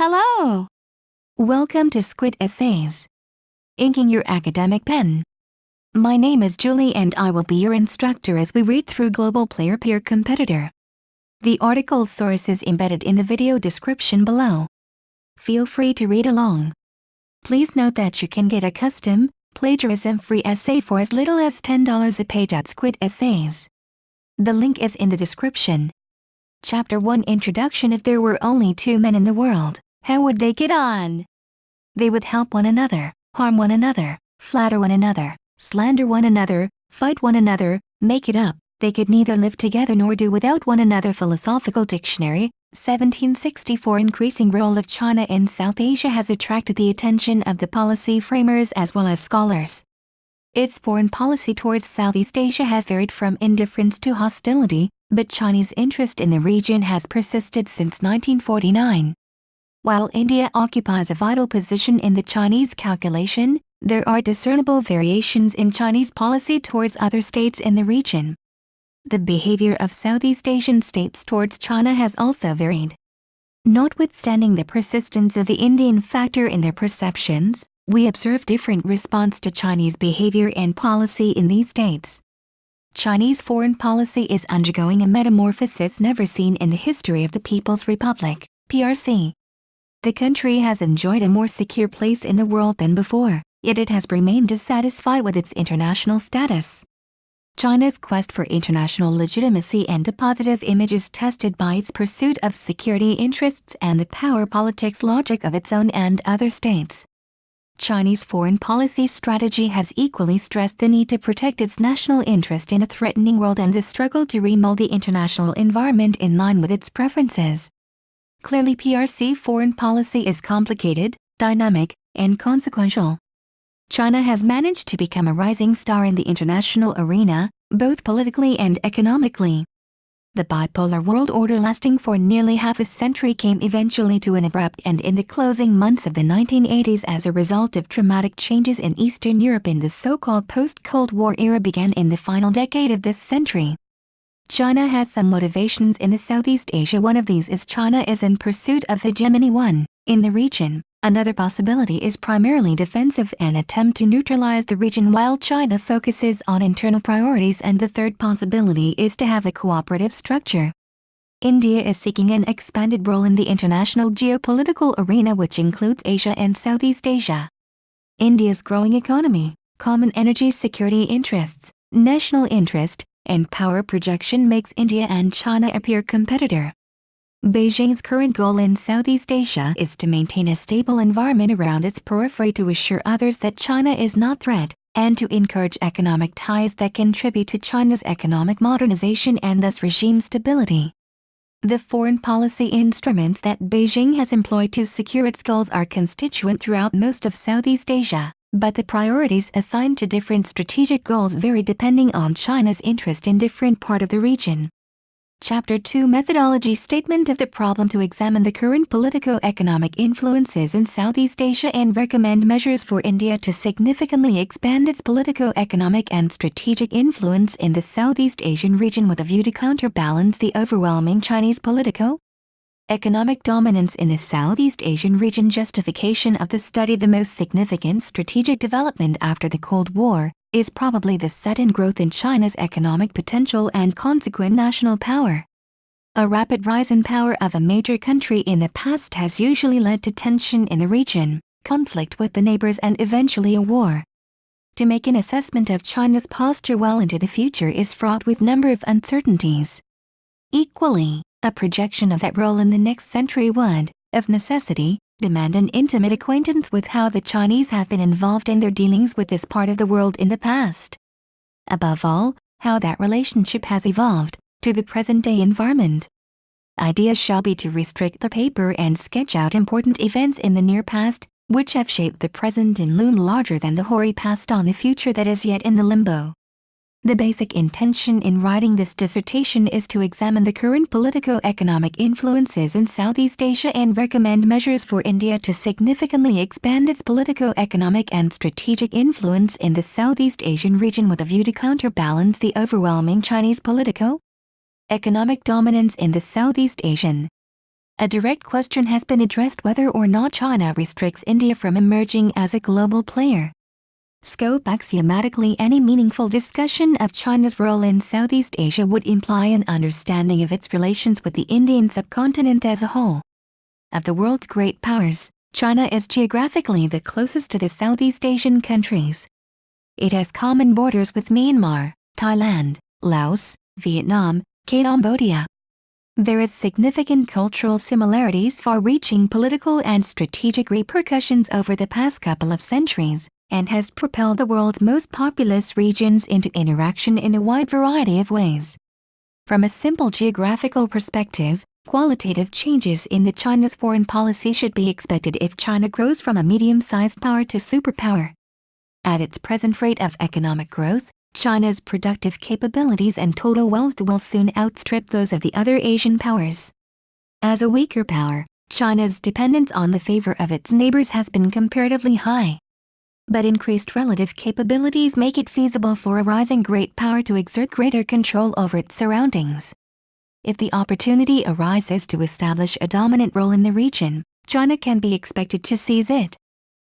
Hello! Welcome to Squid Essays. Inking your academic pen. My name is Julie and I will be your instructor as we read through Global Player Peer Competitor. The article source is embedded in the video description below. Feel free to read along. Please note that you can get a custom, plagiarism-free essay for as little as $10 a page at Squid Essays. The link is in the description. Chapter 1 Introduction. If there were only two men in the world, how would they get on? They would help one another, harm one another, flatter one another, slander one another, fight one another, make it up. They could neither live together nor do without one another. Philosophical Dictionary, 1764. Increasing role of China in South Asia has attracted the attention of the policy framers as well as scholars. Its foreign policy towards Southeast Asia has varied from indifference to hostility, but Chinese interest in the region has persisted since 1949. While India occupies a vital position in the Chinese calculation, there are discernible variations in Chinese policy towards other states in the region. The behavior of Southeast Asian states towards China has also varied. Notwithstanding the persistence of the Indian factor in their perceptions, we observe different response to Chinese behavior and policy in these states. Chinese foreign policy is undergoing a metamorphosis never seen in the history of the People's Republic, PRC. The country has enjoyed a more secure place in the world than before, yet it has remained dissatisfied with its international status. China's quest for international legitimacy and a positive image is tested by its pursuit of security interests and the power politics logic of its own and other states. Chinese foreign policy strategy has equally stressed the need to protect its national interest in a threatening world and the struggle to remold the international environment in line with its preferences. Clearly, PRC foreign policy is complicated, dynamic, and consequential. China has managed to become a rising star in the international arena, both politically and economically. The bipolar world order lasting for nearly half a century came eventually to an abrupt end in the closing months of the 1980s as a result of dramatic changes in Eastern Europe in the so-called post-Cold War era began in the final decade of this century. China has some motivations in the Southeast Asia. One of these is China is in pursuit of hegemony in the region. Another possibility is primarily defensive, an attempt to neutralize the region while China focuses on internal priorities, and the third possibility is to have a cooperative structure. India is seeking an expanded role in the international geopolitical arena, which includes Asia and Southeast Asia. India's growing economy, common energy security interests, national interest, and power projection makes India and China a peer competitor. Beijing's current goal in Southeast Asia is to maintain a stable environment around its periphery to assure others that China is not a threat, and to encourage economic ties that contribute to China's economic modernization and thus regime stability. The foreign policy instruments that Beijing has employed to secure its goals are constituent throughout most of Southeast Asia, but the priorities assigned to different strategic goals vary depending on China's interest in different parts of the region. Chapter 2 Methodology. Statement of the problem: to examine the current politico-economic influences in Southeast Asia and recommend measures for India to significantly expand its politico-economic and strategic influence in the Southeast Asian region with a view to counterbalance the overwhelming Chinese politico-economic dominance in the Southeast Asian region. Justification of the study. The most significant strategic development after the Cold War is probably the sudden growth in China's economic potential and consequent national power. A rapid rise in power of a major country in the past has usually led to tension in the region, conflict with the neighbors, and eventually a war. To make an assessment of China's posture well into the future is fraught with a number of uncertainties. Equally, a projection of that role in the next century would, of necessity, demand an intimate acquaintance with how the Chinese have been involved in their dealings with this part of the world in the past. Above all, how that relationship has evolved to the present-day environment. Idea shall be to restrict the paper and sketch out important events in the near past, which have shaped the present and loom larger than the hoary past on the future that is yet in the limbo. The basic intention in writing this dissertation is to examine the current politico-economic influences in Southeast Asia and recommend measures for India to significantly expand its politico-economic and strategic influence in the Southeast Asian region with a view to counterbalance the overwhelming Chinese politico-economic dominance in the Southeast Asian A direct question has been addressed whether or not China restricts India from emerging as a global player. Scope. Axiomatically, any meaningful discussion of China's role in Southeast Asia would imply an understanding of its relations with the Indian subcontinent as a whole. Of the world's great powers, China is geographically the closest to the Southeast Asian countries. It has common borders with Myanmar, Thailand, Laos, Vietnam, Cambodia. There is significant cultural similarities, far-reaching political and strategic repercussions over the past couple of centuries, and has propelled the world's most populous regions into interaction in a wide variety of ways. From a simple geographical perspective, qualitative changes in China's foreign policy should be expected if China grows from a medium-sized power to superpower. At its present rate of economic growth, China's productive capabilities and total wealth will soon outstrip those of the other Asian powers. As a weaker power, China's dependence on the favor of its neighbors has been comparatively high. But increased relative capabilities make it feasible for a rising great power to exert greater control over its surroundings. If the opportunity arises to establish a dominant role in the region, China can be expected to seize it.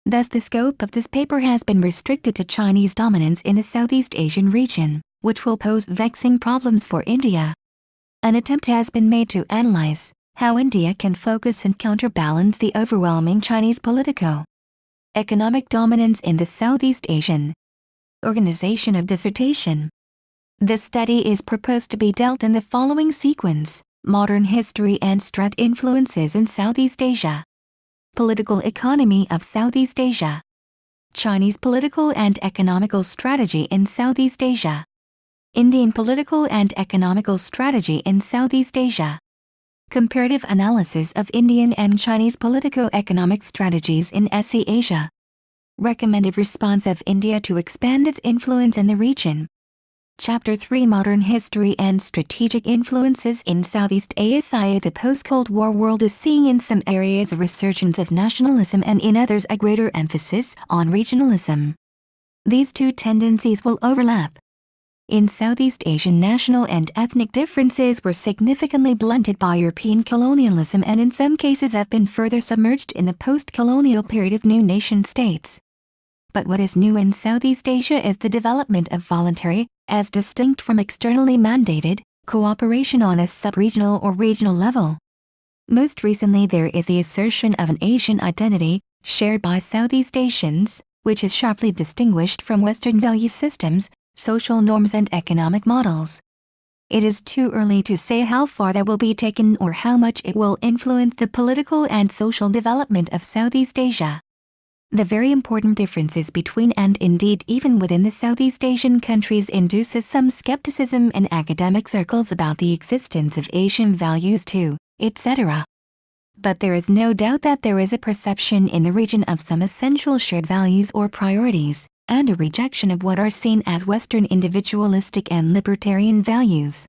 Thus, the scope of this paper has been restricted to Chinese dominance in the Southeast Asian region, which will pose vexing problems for India. An attempt has been made to analyze how India can focus and counterbalance the overwhelming Chinese politico-economic dominance in the Southeast Asian. Organization of dissertation. This study is proposed to be dealt in the following sequence: modern history and strat influences in Southeast Asia. Political economy of Southeast Asia. Chinese political and economical strategy in Southeast Asia. Indian political and economical strategy in Southeast Asia. Comparative analysis of Indian and Chinese politico-economic strategies in SE Asia. Recommended response of India to expand its influence in the region. Chapter 3: Modern History and Strategic Influences in Southeast Asia. The post-Cold War world is seeing in some areas a resurgence of nationalism and in others a greater emphasis on regionalism. These two tendencies will overlap. In Southeast Asia, national and ethnic differences were significantly blunted by European colonialism and in some cases have been further submerged in the post-colonial period of new nation-states. But what is new in Southeast Asia is the development of voluntary, as distinct from externally mandated, cooperation on a sub-regional or regional level. Most recently, there is the assertion of an Asian identity, shared by Southeast Asians, which is sharply distinguished from Western value systems, social norms and economic models. It is too early to say how far that will be taken or how much it will influence the political and social development of Southeast Asia. The very important differences between and indeed even within the Southeast Asian countries induces some skepticism in academic circles about the existence of Asian values too, etc. But there is no doubt that there is a perception in the region of some essential shared values or priorities, and a rejection of what are seen as Western individualistic and libertarian values.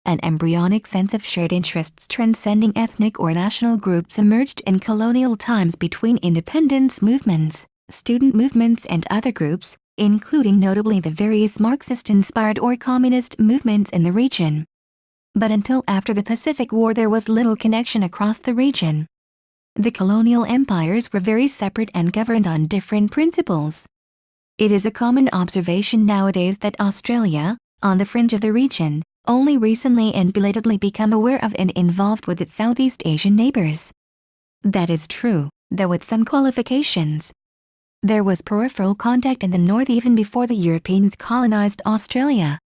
An embryonic sense of shared interests transcending ethnic or national groups emerged in colonial times between independence movements, student movements and other groups, including notably the various Marxist-inspired or communist movements in the region. But until after the Pacific War there was little connection across the region. The colonial empires were very separate and governed on different principles. It is a common observation nowadays that Australia, on the fringe of the region, only recently and belatedly become aware of and involved with its Southeast Asian neighbors. That is true, though with some qualifications. There was peripheral contact in the north even before the Europeans colonized Australia.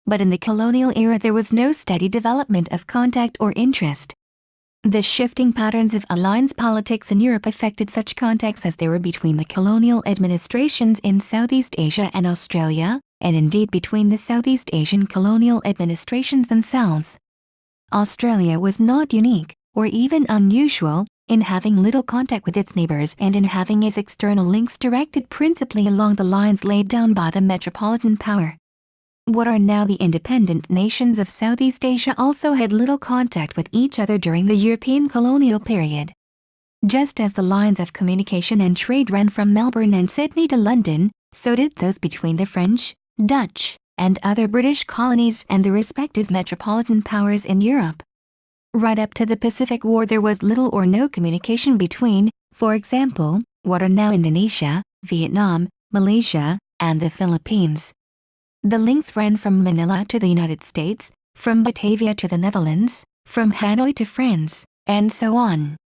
But in the colonial era there was no steady development of contact or interest. The shifting patterns of alliance politics in Europe affected such contacts as there were between the colonial administrations in Southeast Asia and Australia, and indeed between the Southeast Asian colonial administrations themselves. Australia was not unique, or even unusual, in having little contact with its neighbors and in having its external links directed principally along the lines laid down by the metropolitan power. What are now the independent nations of Southeast Asia also had little contact with each other during the European colonial period. Just as the lines of communication and trade ran from Melbourne and Sydney to London, so did those between the French, Dutch, and other British colonies and the respective metropolitan powers in Europe. Right up to the Pacific War there was little or no communication between, for example, what are now Indonesia, Vietnam, Malaysia, and the Philippines. The links ran from Manila to the United States, from Batavia to the Netherlands, from Hanoi to France, and so on.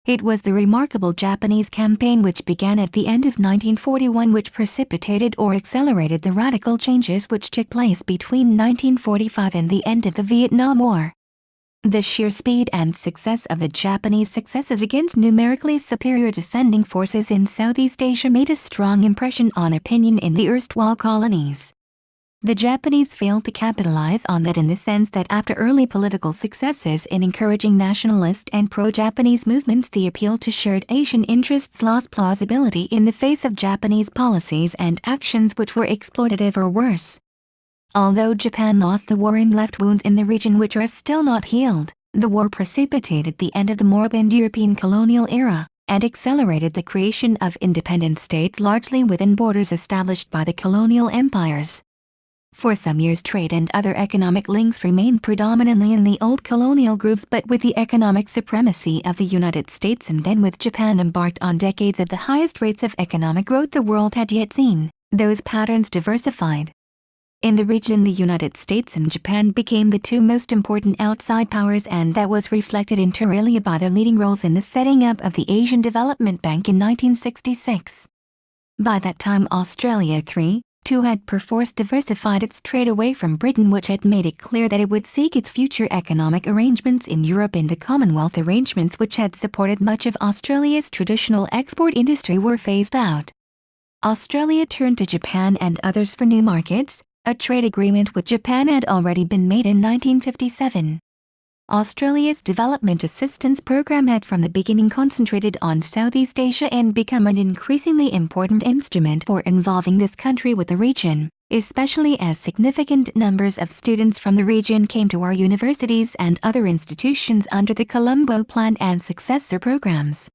It was the remarkable Japanese campaign which began at the end of 1941 which precipitated or accelerated the radical changes which took place between 1945 and the end of the Vietnam War. The sheer speed and success of the Japanese successes against numerically superior defending forces in Southeast Asia made a strong impression on opinion in the erstwhile colonies. The Japanese failed to capitalize on that in the sense that after early political successes in encouraging nationalist and pro-Japanese movements, the appeal to shared Asian interests lost plausibility in the face of Japanese policies and actions which were exploitative or worse. Although Japan lost the war and left wounds in the region which are still not healed, the war precipitated the end of the moribund European colonial era, and accelerated the creation of independent states largely within borders established by the colonial empires. For some years trade and other economic links remained predominantly in the old colonial groups, but with the economic supremacy of the United States and then with Japan embarked on decades of the highest rates of economic growth the world had yet seen, those patterns diversified. In the region the United States and Japan became the two most important outside powers, and that was reflected inter alia by their leading roles in the setting up of the Asian Development Bank in 1966. By that time Australia too had perforce diversified its trade away from Britain, which had made it clear that it would seek its future economic arrangements in Europe, and the Commonwealth arrangements which had supported much of Australia's traditional export industry were phased out. Australia turned to Japan and others for new markets. A trade agreement with Japan had already been made in 1957. Australia's development assistance program had from the beginning concentrated on Southeast Asia and become an increasingly important instrument for involving this country with the region, especially as significant numbers of students from the region came to our universities and other institutions under the Colombo Plan and successor programs.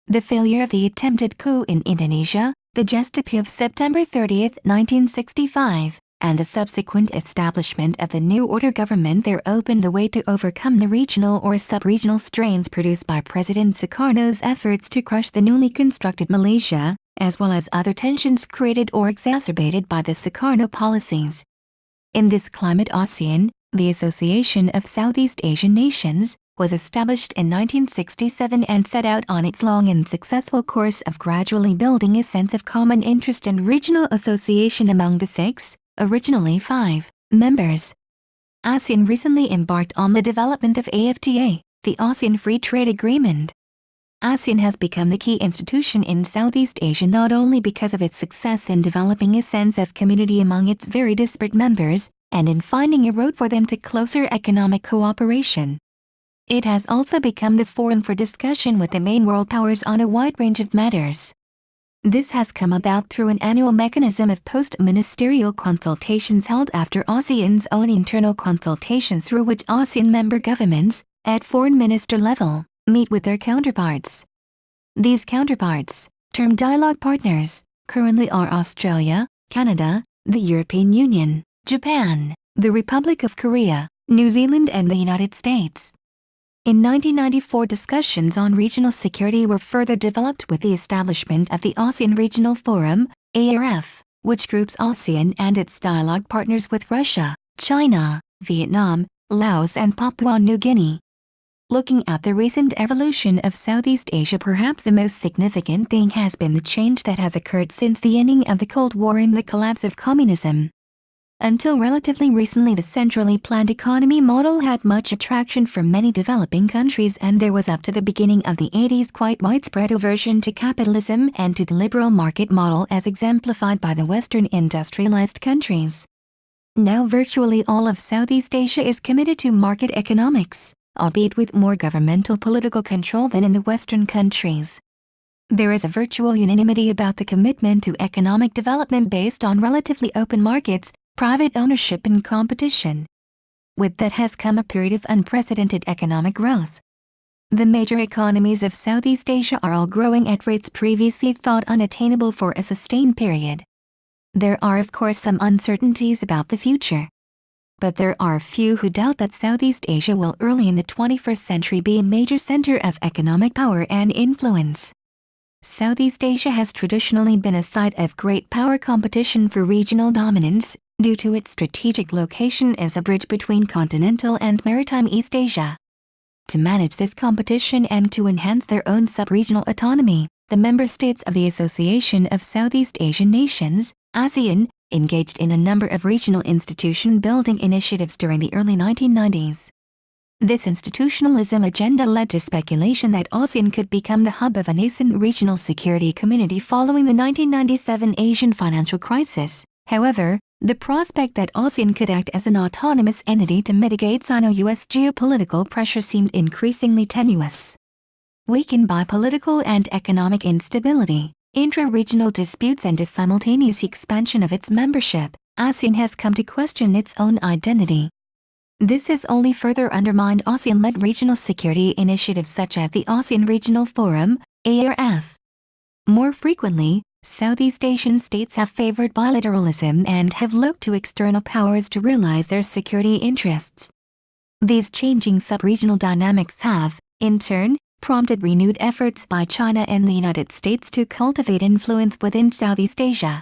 The failure of the attempted coup in Indonesia, the gestapo of September 30, 1965, and the subsequent establishment of the New Order government there opened the way to overcome the regional or sub-regional strains produced by President Sukarno's efforts to crush the newly constructed Malaysia, as well as other tensions created or exacerbated by the Sukarno policies. In this climate ASEAN, the Association of Southeast Asian Nations, was established in 1967 and set out on its long and successful course of gradually building a sense of common interest and regional association among the six, originally 5, members. ASEAN recently embarked on the development of AFTA, the ASEAN Free Trade Agreement. ASEAN has become the key institution in Southeast Asia not only because of its success in developing a sense of community among its very disparate members, and in finding a road for them to closer economic cooperation. It has also become the forum for discussion with the main world powers on a wide range of matters. This has come about through an annual mechanism of post-ministerial consultations held after ASEAN's own internal consultations, through which ASEAN member governments, at foreign minister level, meet with their counterparts. These counterparts, termed dialogue partners, currently are Australia, Canada, the European Union, Japan, the Republic of Korea, New Zealand and the United States. In 1994 discussions on regional security were further developed with the establishment of the ASEAN Regional Forum, ARF, which groups ASEAN and its dialogue partners with Russia, China, Vietnam, Laos and Papua New Guinea. Looking at the recent evolution of Southeast Asia, perhaps the most significant thing has been the change that has occurred since the ending of the Cold War and the collapse of communism. Until relatively recently, the centrally planned economy model had much attraction from many developing countries, and there was up to the beginning of the 80s quite widespread aversion to capitalism and to the liberal market model as exemplified by the Western industrialized countries. Now virtually all of Southeast Asia is committed to market economics, albeit with more governmental political control than in the Western countries. There is a virtual unanimity about the commitment to economic development based on relatively open markets, private ownership and competition. With that has come a period of unprecedented economic growth. The major economies of Southeast Asia are all growing at rates previously thought unattainable for a sustained period. There are of course some uncertainties about the future. But there are few who doubt that Southeast Asia will early in the 21st century be a major center of economic power and influence. Southeast Asia has traditionally been a site of great power competition for regional dominance, due to its strategic location as a bridge between continental and maritime East Asia. To manage this competition and to enhance their own sub-regional autonomy, the member states of the Association of Southeast Asian Nations, ASEAN, engaged in a number of regional institution-building initiatives during the early 1990s. This institutionalism agenda led to speculation that ASEAN could become the hub of a nascent regional security community following the 1997 Asian financial crisis. However, the prospect that ASEAN could act as an autonomous entity to mitigate Sino-US geopolitical pressure seemed increasingly tenuous. Weakened by political and economic instability, intra-regional disputes and a simultaneous expansion of its membership, ASEAN has come to question its own identity. This has only further undermined ASEAN-led regional security initiatives such as the ASEAN Regional Forum, ARF. More frequently, Southeast Asian states have favored bilateralism and have looked to external powers to realize their security interests. These changing sub-regional dynamics have, in turn, prompted renewed efforts by China and the United States to cultivate influence within Southeast Asia.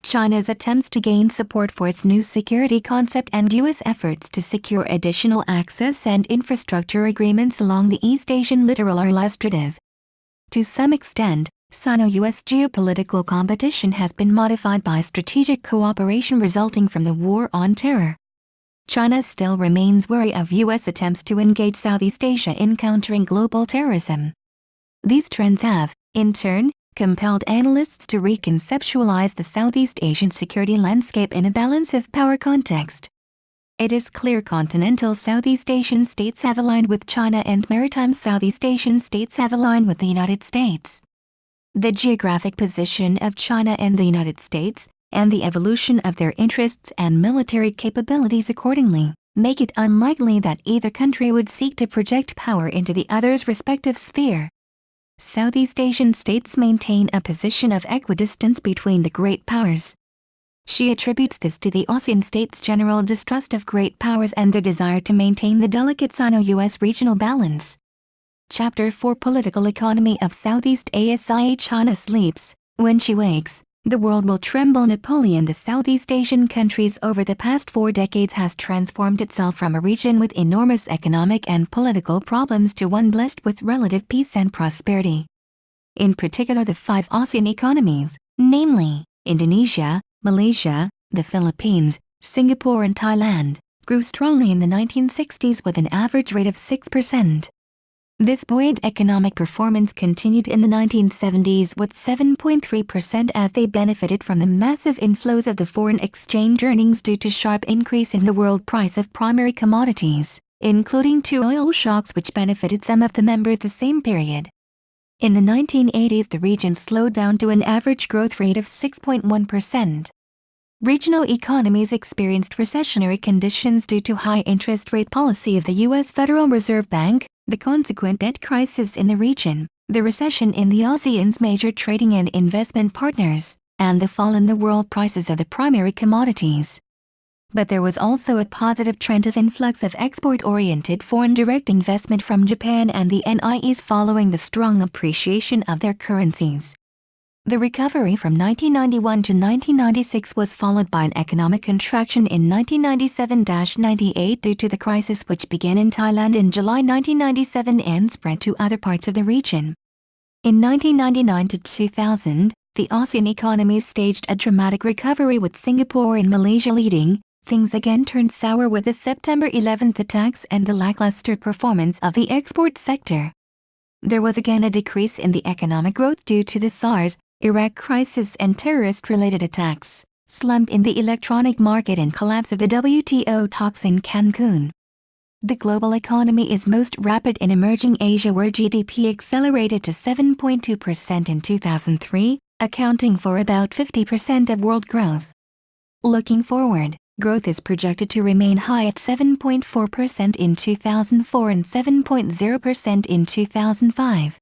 China's attempts to gain support for its new security concept and U.S. efforts to secure additional access and infrastructure agreements along the East Asian littoral are illustrative. To some extent, Sino-US geopolitical competition has been modified by strategic cooperation resulting from the War on Terror. China still remains wary of U.S. attempts to engage Southeast Asia in countering global terrorism. These trends have, in turn, compelled analysts to reconceptualize the Southeast Asian security landscape in a balance of power context. It is clear continental Southeast Asian states have aligned with China and maritime Southeast Asian states have aligned with the United States. The geographic position of China and the United States, and the evolution of their interests and military capabilities accordingly, make it unlikely that either country would seek to project power into the other's respective sphere. Southeast Asian states maintain a position of equidistance between the great powers. She attributes this to the ASEAN states' general distrust of great powers and their desire to maintain the delicate Sino-US regional balance. Chapter 4 Political Economy of Southeast Asia. China sleeps. When she wakes, the world will tremble. Napoleon. The Southeast Asian countries over the past 4 decades has transformed itself from a region with enormous economic and political problems to one blessed with relative peace and prosperity. In particular, the 5 ASEAN economies, namely, Indonesia, Malaysia, the Philippines, Singapore and Thailand, grew strongly in the 1960s with an average rate of 6%. This buoyant economic performance continued in the 1970s with 7.3% as they benefited from the massive inflows of the foreign exchange earnings due to sharp increase in the world price of primary commodities, including 2 oil shocks which benefited some of the members the same period. In the 1980s, the region slowed down to an average growth rate of 6.1%. Regional economies experienced recessionary conditions due to high interest rate policy of the U.S. Federal Reserve Bank, the consequent debt crisis in the region, the recession in the ASEAN's major trading and investment partners, and the fall in the world prices of the primary commodities. But there was also a positive trend of influx of export-oriented foreign direct investment from Japan and the NIEs following the strong appreciation of their currencies. The recovery from 1991 to 1996 was followed by an economic contraction in 1997-98 due to the crisis which began in Thailand in July 1997 and spread to other parts of the region. In 1999 to 2000, the ASEAN economies staged a dramatic recovery with Singapore and Malaysia leading. Things again turned sour with the September 11th attacks and the lackluster performance of the export sector. There was again a decrease in the economic growth due to the SARS, Iraq crisis and terrorist-related attacks, slump in the electronic market and collapse of the WTO talks in Cancun. The global economy is most rapid in emerging Asia where GDP accelerated to 7.2% in 2003, accounting for about 50% of world growth. Looking forward, growth is projected to remain high at 7.4% in 2004 and 7.0% in 2005.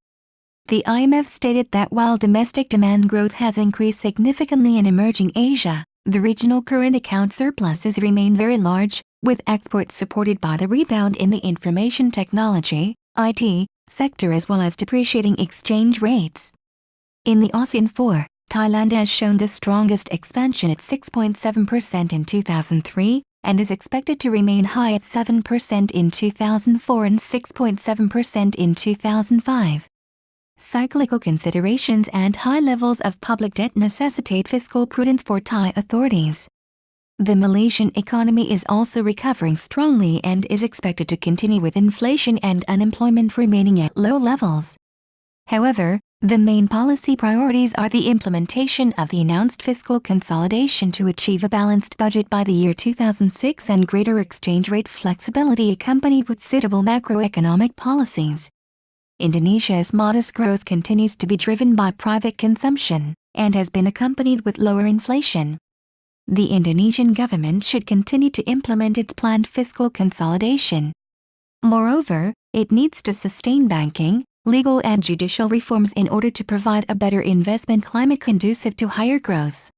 The IMF stated that while domestic demand growth has increased significantly in emerging Asia, The regional current account surpluses remain very large, with exports supported by the rebound in the information technology (IT) sector as well as depreciating exchange rates. In the ASEAN 4, Thailand has shown the strongest expansion at 6.7% in 2003, and is expected to remain high at 7% in 2004 and 6.7% in 2005. Cyclical considerations and high levels of public debt necessitate fiscal prudence for Thai authorities. The Malaysian economy is also recovering strongly and is expected to continue with inflation and unemployment remaining at low levels. However, the main policy priorities are the implementation of the announced fiscal consolidation to achieve a balanced budget by the year 2006 and greater exchange rate flexibility accompanied with suitable macroeconomic policies. Indonesia's modest growth continues to be driven by private consumption, and has been accompanied with lower inflation. The Indonesian government should continue to implement its planned fiscal consolidation. Moreover, it needs to sustain banking, legal and judicial reforms in order to provide a better investment climate conducive to higher growth.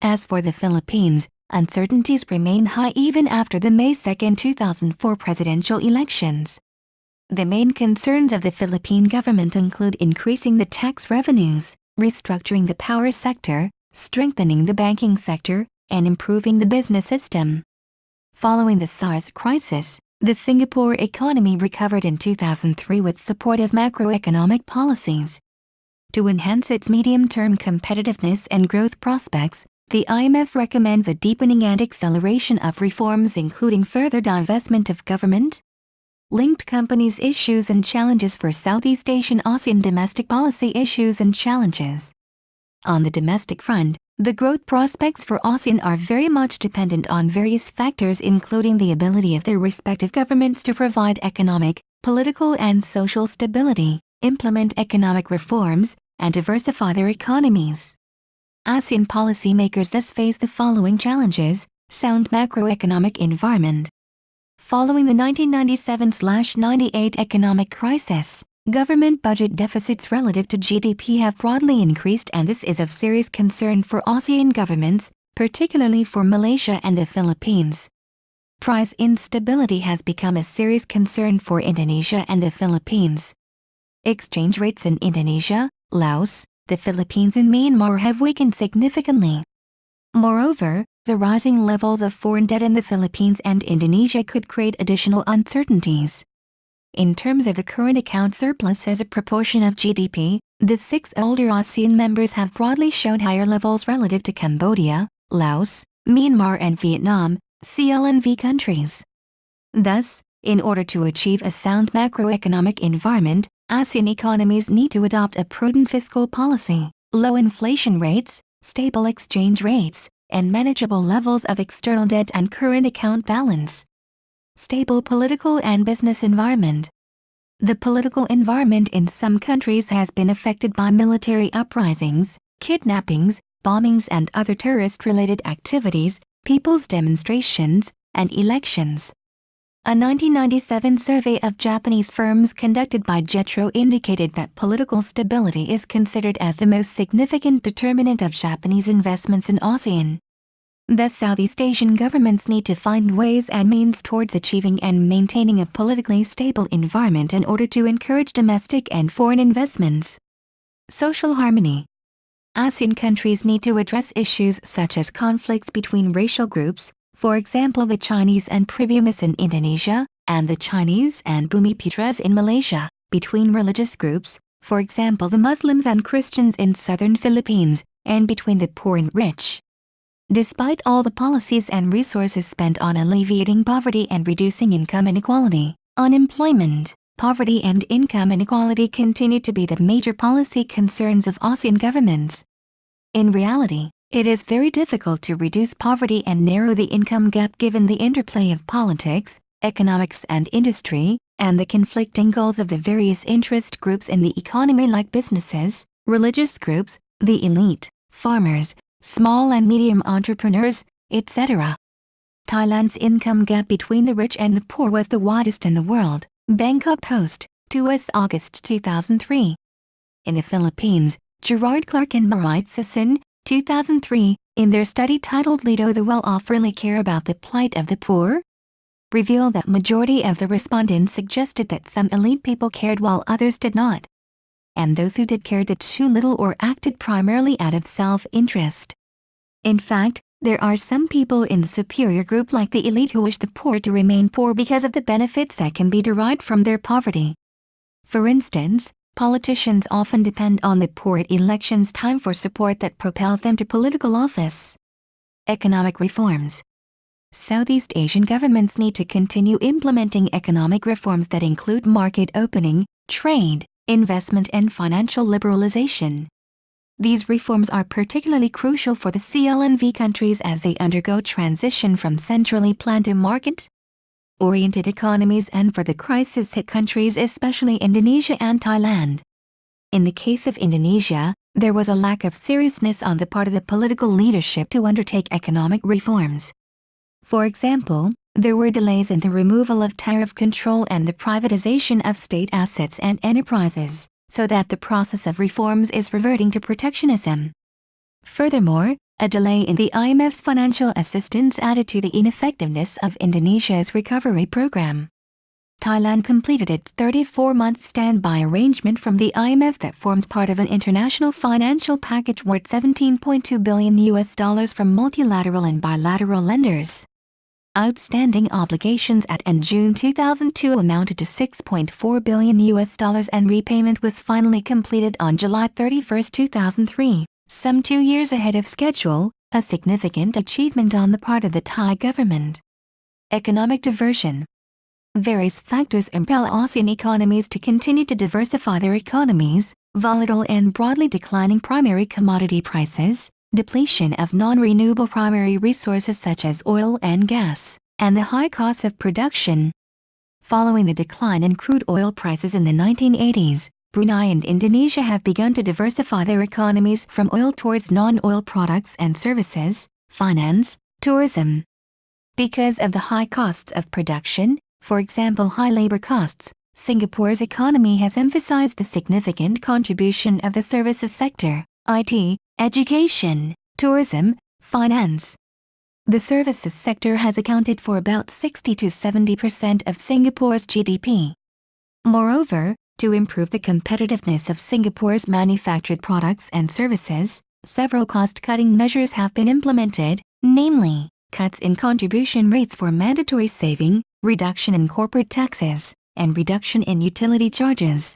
As for the Philippines, uncertainties remain high even after the May 2, 2004 presidential elections. The main concerns of the Philippine government include increasing the tax revenues, restructuring the power sector, strengthening the banking sector, and improving the business system. Following the SARS crisis, the Singapore economy recovered in 2003 with supportive macroeconomic policies. To enhance its medium-term competitiveness and growth prospects, the IMF recommends a deepening and acceleration of reforms including further divestment of government linked companies issues and challenges for Southeast Asian ASEAN domestic policy issues and challenges. On the domestic front, the growth prospects for ASEAN are very much dependent on various factors including the ability of their respective governments to provide economic, political and social stability, implement economic reforms, and diversify their economies. ASEAN policymakers thus face the following challenges: sound macroeconomic environment. Following the 1997-98 economic crisis, government budget deficits relative to GDP have broadly increased, and this is of serious concern for ASEAN governments, particularly for Malaysia and the Philippines. Price instability has become a serious concern for Indonesia and the Philippines. Exchange rates in Indonesia, Laos, the Philippines and Myanmar have weakened significantly. Moreover, the rising levels of foreign debt in the Philippines and Indonesia could create additional uncertainties. In terms of the current account surplus as a proportion of GDP, the 6 older ASEAN members have broadly shown higher levels relative to Cambodia, Laos, Myanmar and Vietnam, CLMV countries. Thus, in order to achieve a sound macroeconomic environment, ASEAN economies need to adopt a prudent fiscal policy, low inflation rates, stable exchange rates, and manageable levels of external debt and current account balance. Stable political and business environment. The political environment in some countries has been affected by military uprisings, kidnappings, bombings and other terrorist-related activities, people's demonstrations, and elections. A 1997 survey of Japanese firms conducted by JETRO indicated that political stability is considered as the most significant determinant of Japanese investments in ASEAN. Thus, Southeast Asian governments need to find ways and means towards achieving and maintaining a politically stable environment in order to encourage domestic and foreign investments. Social harmony. ASEAN countries need to address issues such as conflicts between racial groups, for example the Chinese and Pribumis in Indonesia, and the Chinese and Bumiputras in Malaysia, between religious groups, for example the Muslims and Christians in southern Philippines, and between the poor and rich. Despite all the policies and resources spent on alleviating poverty and reducing income inequality, unemployment, poverty and income inequality continue to be the major policy concerns of ASEAN governments. In reality, it is very difficult to reduce poverty and narrow the income gap given the interplay of politics, economics and industry, and the conflicting goals of the various interest groups in the economy like businesses, religious groups, the elite, farmers, small and medium entrepreneurs, etc. Thailand's income gap between the rich and the poor was the widest in the world. Bangkok Post, 2 August 2003. In the Philippines, Gerard Clark and A9AYTZ35A0, 2003, in their study titled "Do the Well-Off Really Care About the Plight of the Poor?" revealed that majority of the respondents suggested that some elite people cared while others did not. And those who did cared too little or acted primarily out of self-interest. In fact, there are some people in the superior group like the elite who wish the poor to remain poor because of the benefits that can be derived from their poverty. For instance, politicians often depend on the poor at elections time for support that propels them to political office. Economic reforms. Southeast Asian governments need to continue implementing economic reforms that include market opening, trade, investment and financial liberalization. These reforms are particularly crucial for the CLMV countries as they undergo transition from centrally planned to market-oriented economies, and for the crisis-hit countries especially Indonesia and Thailand. In the case of Indonesia, there was a lack of seriousness on the part of the political leadership to undertake economic reforms. For example, there were delays in the removal of tariff control and the privatization of state assets and enterprises, so that the process of reforms is reverting to protectionism. Furthermore, a delay in the IMF's financial assistance added to the ineffectiveness of Indonesia's recovery program. Thailand completed its 34-month standby arrangement from the IMF that formed part of an international financial package worth $17.2 billion from multilateral and bilateral lenders. Outstanding obligations at end June 2002 amounted to $6.4 billion and repayment was finally completed on July 31, 2003, some 2 years ahead of schedule, a significant achievement on the part of the Thai government. Economic diversion. Various factors impel ASEAN economies to continue to diversify their economies: volatile and broadly declining primary commodity prices, depletion of non-renewable primary resources such as oil and gas, and the high costs of production. Following the decline in crude oil prices in the 1980s, Brunei and Indonesia have begun to diversify their economies from oil towards non-oil products and services, finance, tourism. Because of the high costs of production, for example high labor costs, Singapore's economy has emphasized the significant contribution of the services sector, IT, education, tourism, finance. The services sector has accounted for about 60 to 70% of Singapore's GDP. Moreover, to improve the competitiveness of Singapore's manufactured products and services, several cost-cutting measures have been implemented, namely, cuts in contribution rates for mandatory saving, reduction in corporate taxes, and reduction in utility charges.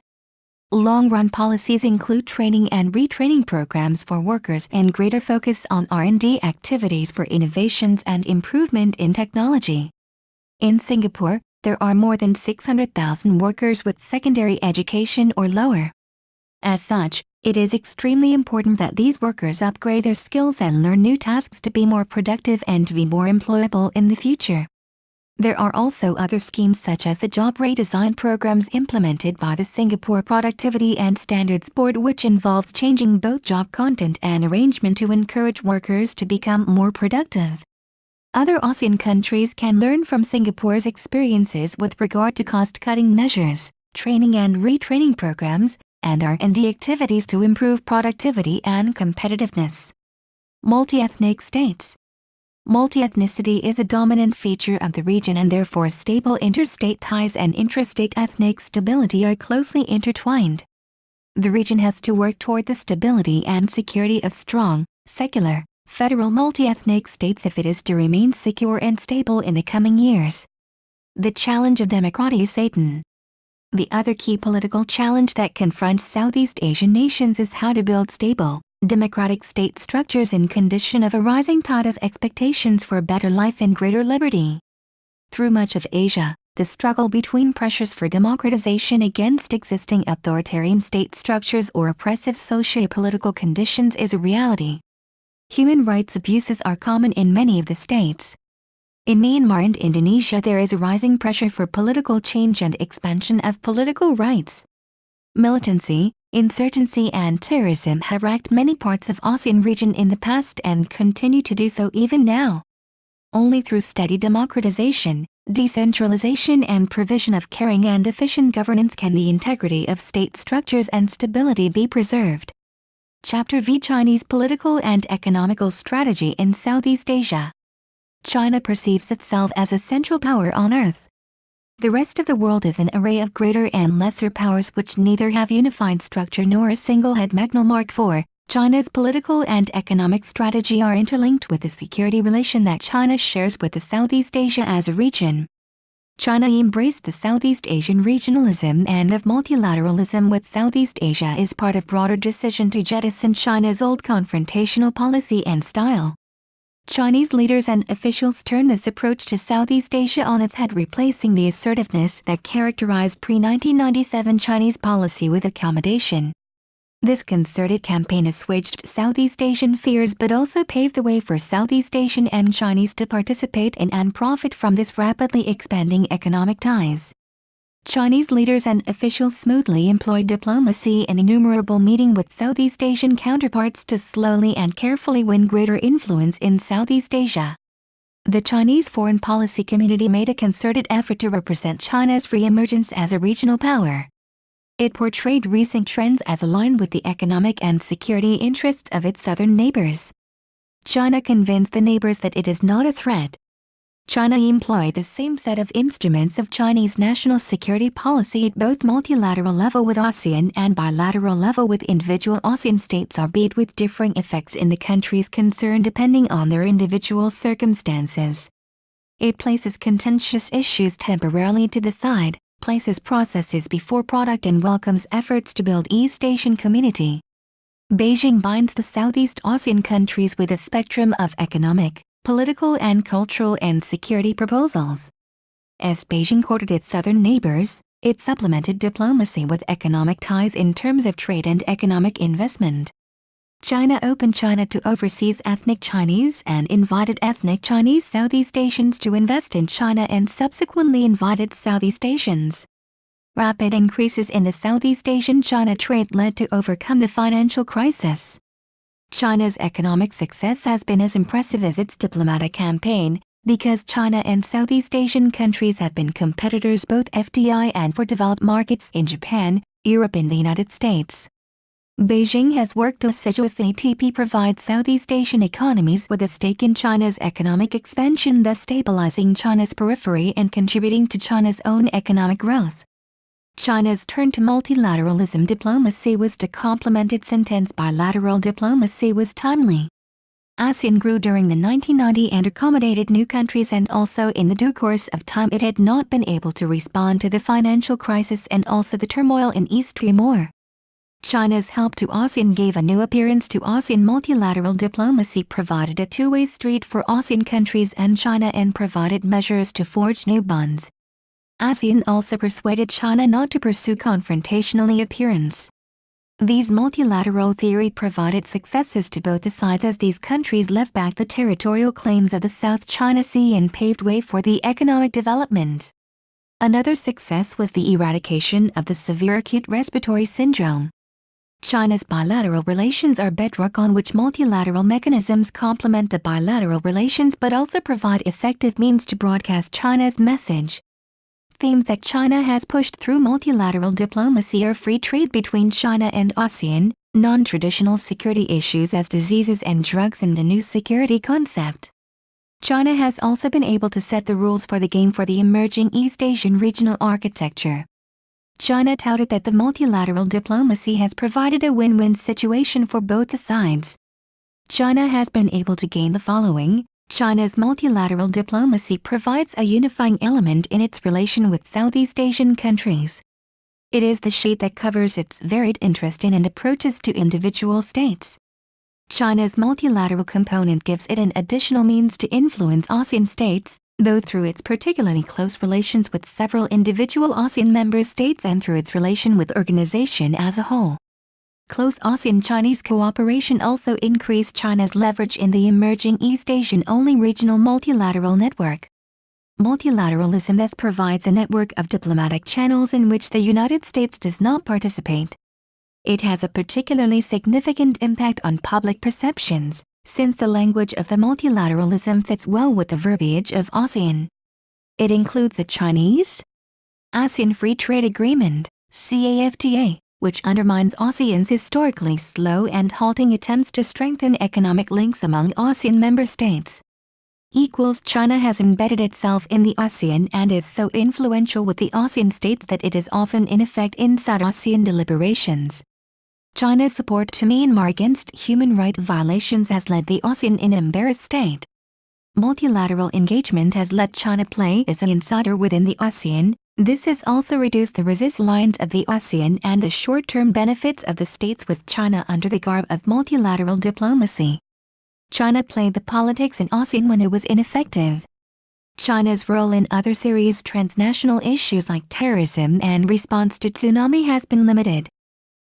Long-run policies include training and retraining programs for workers and greater focus on R&D activities for innovations and improvement in technology. In Singapore, there are more than 600,000 workers with secondary education or lower. As such, it is extremely important that these workers upgrade their skills and learn new tasks to be more productive and to be more employable in the future. There are also other schemes such as the job redesign programs implemented by the Singapore Productivity and Standards Board, which involves changing both job content and arrangement to encourage workers to become more productive. Other ASEAN countries can learn from Singapore's experiences with regard to cost-cutting measures, training and retraining programs, and R&D activities to improve productivity and competitiveness. Multi-ethnic states. Multi-ethnicity is a dominant feature of the region, and therefore stable interstate ties and intrastate ethnic stability are closely intertwined. The region has to work toward the stability and security of strong, secular, federal multi-ethnic states if it is to remain secure and stable in the coming years. The challenge of democratization. The other key political challenge that confronts Southeast Asian nations is how to build stable, democratic state structures in condition of a rising tide of expectations for better life and greater liberty. Through much of Asia, the struggle between pressures for democratization against existing authoritarian state structures or oppressive socio-political conditions is a reality. Human rights abuses are common in many of the states. In Myanmar and Indonesia, there is a rising pressure for political change and expansion of political rights. Militancy, insurgency and terrorism have racked many parts of ASEAN region in the past and continue to do so even now. Only through steady democratization, decentralization and provision of caring and efficient governance can the integrity of state structures and stability be preserved. Chapter V: Chinese Political and Economical Strategy in Southeast Asia. China perceives itself as a central power on Earth. The rest of the world is an array of greater and lesser powers which neither have unified structure nor a single head. Mark 4. China's political and economic strategy are interlinked with the security relation that China shares with the Southeast Asia as a region. China embraced the Southeast Asian regionalism and of multilateralism with Southeast Asia is part of broader decision to jettison China's old confrontational policy and style. Chinese leaders and officials turn this approach to Southeast Asia on its head, replacing the assertiveness that characterized pre-1997 Chinese policy with accommodation. This concerted campaign assuaged Southeast Asian fears but also paved the way for Southeast Asian and Chinese to participate in and profit from this rapidly expanding economic ties. Chinese leaders and officials smoothly employed diplomacy in innumerable meetings with Southeast Asian counterparts to slowly and carefully win greater influence in Southeast Asia. The Chinese foreign policy community made a concerted effort to represent China's re-emergence as a regional power. It portrayed recent trends as aligned with the economic and security interests of its southern neighbors. China convinced the neighbors that it is not a threat. China employed the same set of instruments of Chinese national security policy at both multilateral level with ASEAN and bilateral level with individual ASEAN states, albeit with differing effects in the countries concerned depending on their individual circumstances. It places contentious issues temporarily to the side, places processes before product, and welcomes efforts to build East Asian community. Beijing binds the Southeast Asian countries with a spectrum of economic, political and cultural and security proposals. As Beijing courted its southern neighbors, it supplemented diplomacy with economic ties in terms of trade and economic investment. China opened China to overseas ethnic Chinese and invited ethnic Chinese Southeast Asians to invest in China and subsequently invited Southeast Asians. Rapid increases in the Southeast Asian China trade led to overcome the financial crisis. China's economic success has been as impressive as its diplomatic campaign, because China and Southeast Asian countries have been competitors both FDI and for developed markets in Japan, Europe and the United States. Beijing has worked assiduously to provide Southeast Asian economies with a stake in China's economic expansion, thus stabilizing China's periphery and contributing to China's own economic growth. China's turn to multilateralism diplomacy was to complement its intense bilateral diplomacy was timely. ASEAN grew during the 1990s and accommodated new countries, and also in the due course of time it had not been able to respond to the financial crisis and also the turmoil in East Timor. China's help to ASEAN gave a new appearance to ASEAN multilateral diplomacy, provided a two-way street for ASEAN countries and China, and provided measures to forge new bonds. ASEAN also persuaded China not to pursue confrontational appearance. These multilateral theory provided successes to both the sides as these countries left back the territorial claims of the South China Sea and paved way for the economic development. Another success was the eradication of the severe acute respiratory syndrome. China's bilateral relations are bedrock on which multilateral mechanisms complement the bilateral relations but also provide effective means to broadcast China's message. Themes that China has pushed through multilateral diplomacy are free trade between China and ASEAN, non-traditional security issues as diseases and drugs, and the new security concept. China has also been able to set the rules for the game for the emerging East Asian regional architecture. China touted that the multilateral diplomacy has provided a win-win situation for both the sides. China has been able to gain the following. China's multilateral diplomacy provides a unifying element in its relation with Southeast Asian countries. It is the sheet that covers its varied interest in and approaches to individual states. China's multilateral component gives it an additional means to influence ASEAN states, both through its particularly close relations with several individual ASEAN member states and through its relation with organization as a whole. Close ASEAN-Chinese cooperation also increased China's leverage in the emerging East Asian-only regional multilateral network. Multilateralism thus provides a network of diplomatic channels in which the United States does not participate. It has a particularly significant impact on public perceptions, since the language of the multilateralism fits well with the verbiage of ASEAN. It includes the Chinese ASEAN Free Trade Agreement, CAFTA, which undermines ASEAN's historically slow and halting attempts to strengthen economic links among ASEAN member states. China has embedded itself in the ASEAN and is so influential with the ASEAN states that it is often in effect inside ASEAN deliberations. China's support to Myanmar against human rights violations has led the ASEAN in an embarrassed state. Multilateral engagement has let China play as an insider within the ASEAN. This has also reduced the resilience of the ASEAN and the short-term benefits of the states with China under the garb of multilateral diplomacy. China played the politics in ASEAN when it was ineffective. China's role in other serious transnational issues like terrorism and response to tsunami has been limited.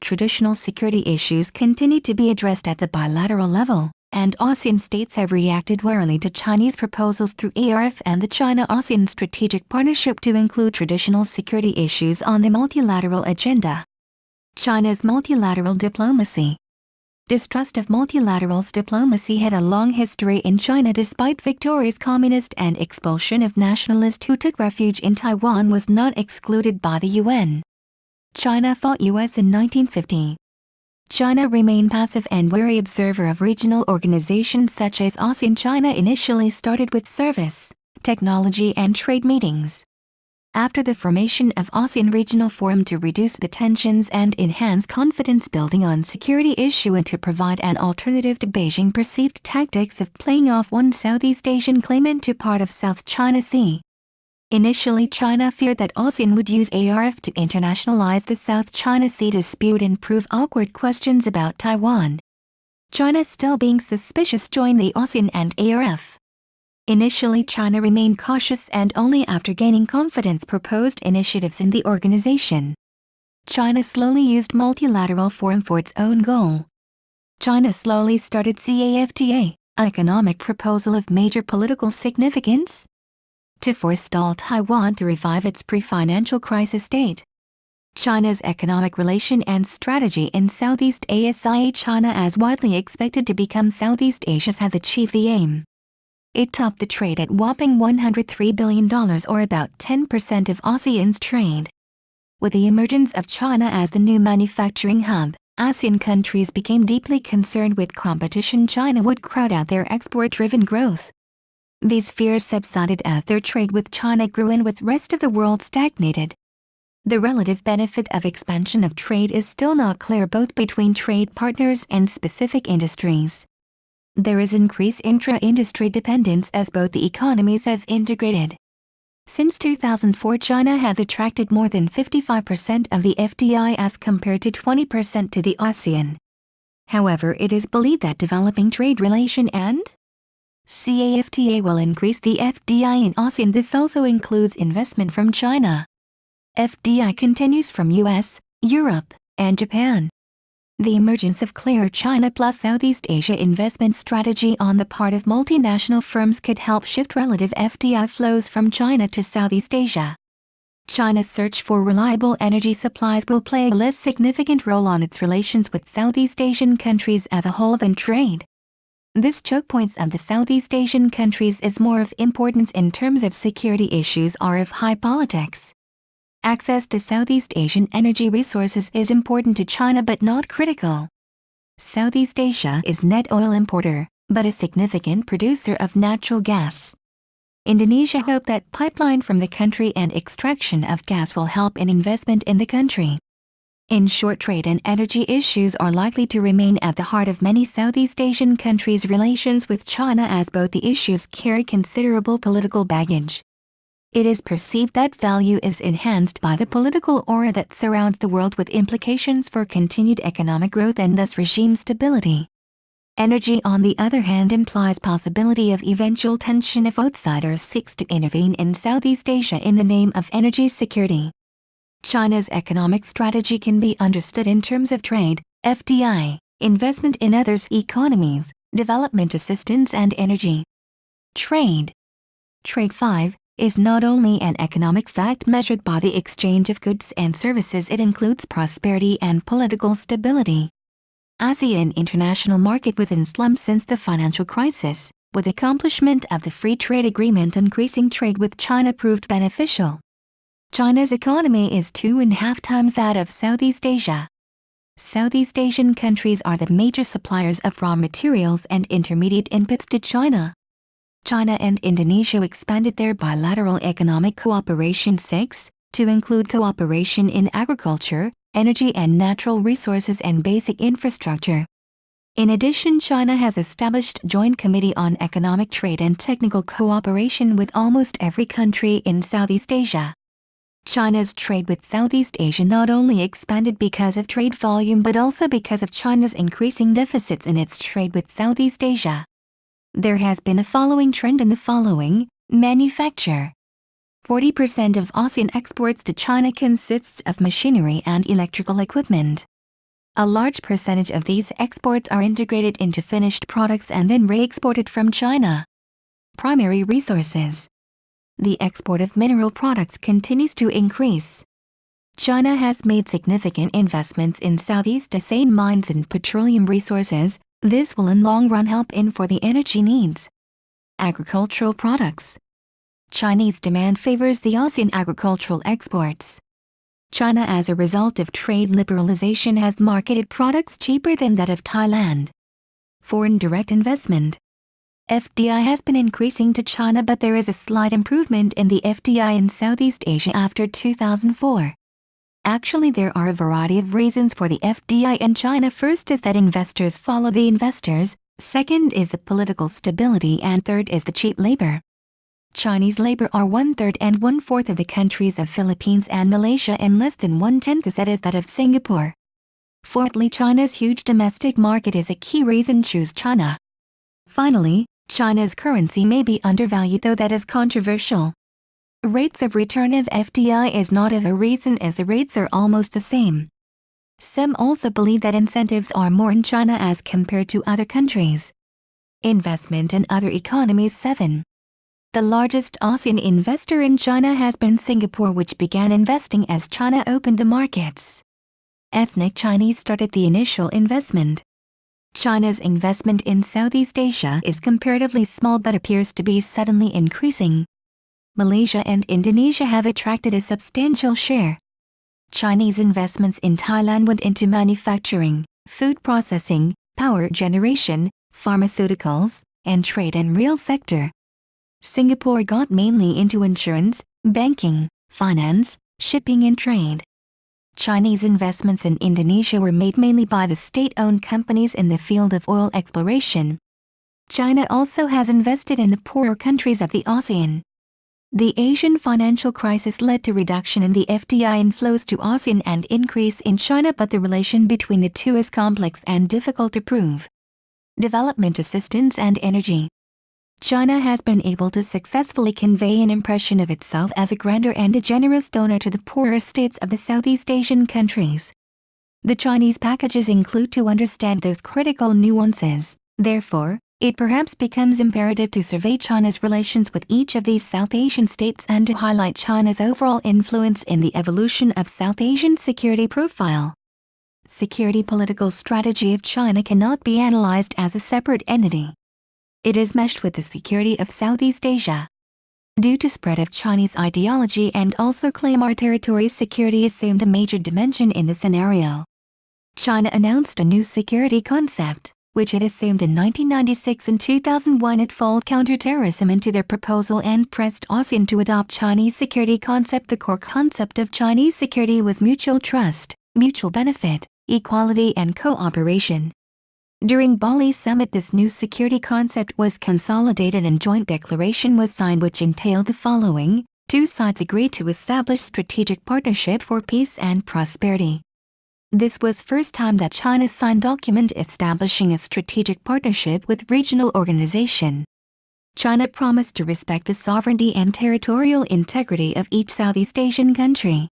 Traditional security issues continue to be addressed at the bilateral level, and ASEAN states have reacted warily to Chinese proposals through ARF and the China-ASEAN Strategic Partnership to include traditional security issues on the multilateral agenda. China's multilateral diplomacy. Distrust of multilateral diplomacy had a long history in China despite victorious communist and expulsion of nationalists who took refuge in Taiwan was not excluded by the UN. China fought US in 1950. China remained passive and wary observer of regional organizations such as ASEAN. China initially started with service, technology and trade meetings. After the formation of ASEAN Regional Forum to reduce the tensions and enhance confidence building on security issue and to provide an alternative to Beijing perceived tactics of playing off one Southeast Asian claimant to part of South China Sea. Initially China feared that ASEAN would use ARF to internationalize the South China Sea dispute and prove awkward questions about Taiwan. China, still being suspicious, joined the ASEAN and ARF. Initially China remained cautious and only after gaining confidence proposed initiatives in the organization. China slowly used multilateral forum for its own goal. China slowly started CAFTA, an economic proposal of major political significance, to forestall Taiwan to revive its pre-financial crisis state. China's economic relation and strategy in Southeast Asia. China, as widely expected to become Southeast Asia's, has achieved the aim. It topped the trade at whopping $103 billion, or about 10% of ASEAN's trade. With the emergence of China as the new manufacturing hub, ASEAN countries became deeply concerned with competition China would crowd out their export-driven growth. These fears subsided as their trade with China grew and with rest of the world stagnated. The relative benefit of expansion of trade is still not clear both between trade partners and specific industries. There is increased intra-industry dependence as both the economies has integrated. Since 2004 China has attracted more than 55% of the FDI as compared to 20% to the ASEAN. However, it is believed that developing trade relation and CAFTA will increase the FDI in ASEAN. This also includes investment from China. FDI continues from US, Europe, and Japan. The emergence of clear China plus Southeast Asia investment strategy on the part of multinational firms could help shift relative FDI flows from China to Southeast Asia. China's search for reliable energy supplies will play a less significant role on its relations with Southeast Asian countries as a whole than trade. This choke points of the Southeast Asian countries is more of importance in terms of security issues or of high politics. Access to Southeast Asian energy resources is important to China but not critical. Southeast Asia is net oil importer, but a significant producer of natural gas. Indonesia hope that pipeline from the country and extraction of gas will help in investment in the country. In short, trade and energy issues are likely to remain at the heart of many Southeast Asian countries' relations with China as both the issues carry considerable political baggage. It is perceived that value is enhanced by the political aura that surrounds the world with implications for continued economic growth and thus regime stability. Energy, on the other hand, implies possibility of eventual tension if outsiders seek to intervene in Southeast Asia in the name of energy security. China's economic strategy can be understood in terms of trade, FDI, investment in others' economies, development assistance and energy. Trade. Trade 5 is not only an economic fact measured by the exchange of goods and services, it includes prosperity and political stability. ASEAN international market was in slump since the financial crisis, with accomplishment of the free trade agreement increasing trade with China proved beneficial. China's economy is 2.5 times that of Southeast Asia, Southeast Asian countries are the major suppliers of raw materials and intermediate inputs to China. China and Indonesia expanded their bilateral economic cooperation to include cooperation in agriculture, energy and natural resources and basic infrastructure. In addition, China has established Joint Committee on Economic Trade and Technical Cooperation with almost every country in Southeast Asia. China's trade with Southeast Asia not only expanded because of trade volume but also because of China's increasing deficits in its trade with Southeast Asia. There has been a following trend in the following: manufacture. 40% of ASEAN exports to China consists of machinery and electrical equipment. A large percentage of these exports are integrated into finished products and then re-exported from China. Primary resources. The export of mineral products continues to increase. China has made significant investments in Southeast Asian mines and petroleum resources. This will in long run help in for the energy needs. Agricultural products. Chinese demand favors the ASEAN agricultural exports. China, as a result of trade liberalization, has marketed products cheaper than that of Thailand. Foreign direct investment. FDI has been increasing to China, but there is a slight improvement in the FDI in Southeast Asia after 2004. Actually, there are a variety of reasons for the FDI in China. First is that investors follow the investors, second is the political stability, and third is the cheap labor. Chinese labor are 1/3 and 1/4 of the countries of Philippines and Malaysia, and less than 1/10 is that of Singapore. Fourthly, China's huge domestic market is a key reason to choose China. Finally, China's currency may be undervalued, though that is controversial. Rates of return of FDI is not of a reason, as the rates are almost the same. Some also believe that incentives are more in China as compared to other countries. Investment in other economies. 7. The largest ASEAN investor in China has been Singapore, which began investing as China opened the markets. Ethnic Chinese started the initial investment. China's investment in Southeast Asia is comparatively small but appears to be suddenly increasing. Malaysia and Indonesia have attracted a substantial share. Chinese investments in Thailand went into manufacturing, food processing, power generation, pharmaceuticals, and trade and real sector. Singapore got mainly into insurance, banking, finance, shipping and trade. Chinese investments in Indonesia were made mainly by the state-owned companies in the field of oil exploration. China also has invested in the poorer countries of the ASEAN. The Asian financial crisis led to reduction in the FDI inflows to ASEAN and increase in China, but the relation between the two is complex and difficult to prove. Development assistance and energy. China has been able to successfully convey an impression of itself as a grander and a generous donor to the poorer states of the Southeast Asian countries. The Chinese packages include to understand those critical nuances. Therefore, it perhaps becomes imperative to survey China's relations with each of these South Asian states and to highlight China's overall influence in the evolution of South Asian security profile. Security political strategy of China cannot be analyzed as a separate entity. It is meshed with the security of Southeast Asia. Due to spread of Chinese ideology and also claim our territory's security assumed a major dimension in the scenario. China announced a new security concept, which it assumed in 1996 and 2001. It folded counterterrorism into their proposal and pressed ASEAN to adopt Chinese security concept. The core concept of Chinese security was mutual trust, mutual benefit, equality and cooperation. During Bali summit, this new security concept was consolidated and joint declaration was signed, which entailed the following: two sides agreed to establish strategic partnership for peace and prosperity. This was first time that China signed document establishing a strategic partnership with regional organization. China promised to respect the sovereignty and territorial integrity of each Southeast Asian country.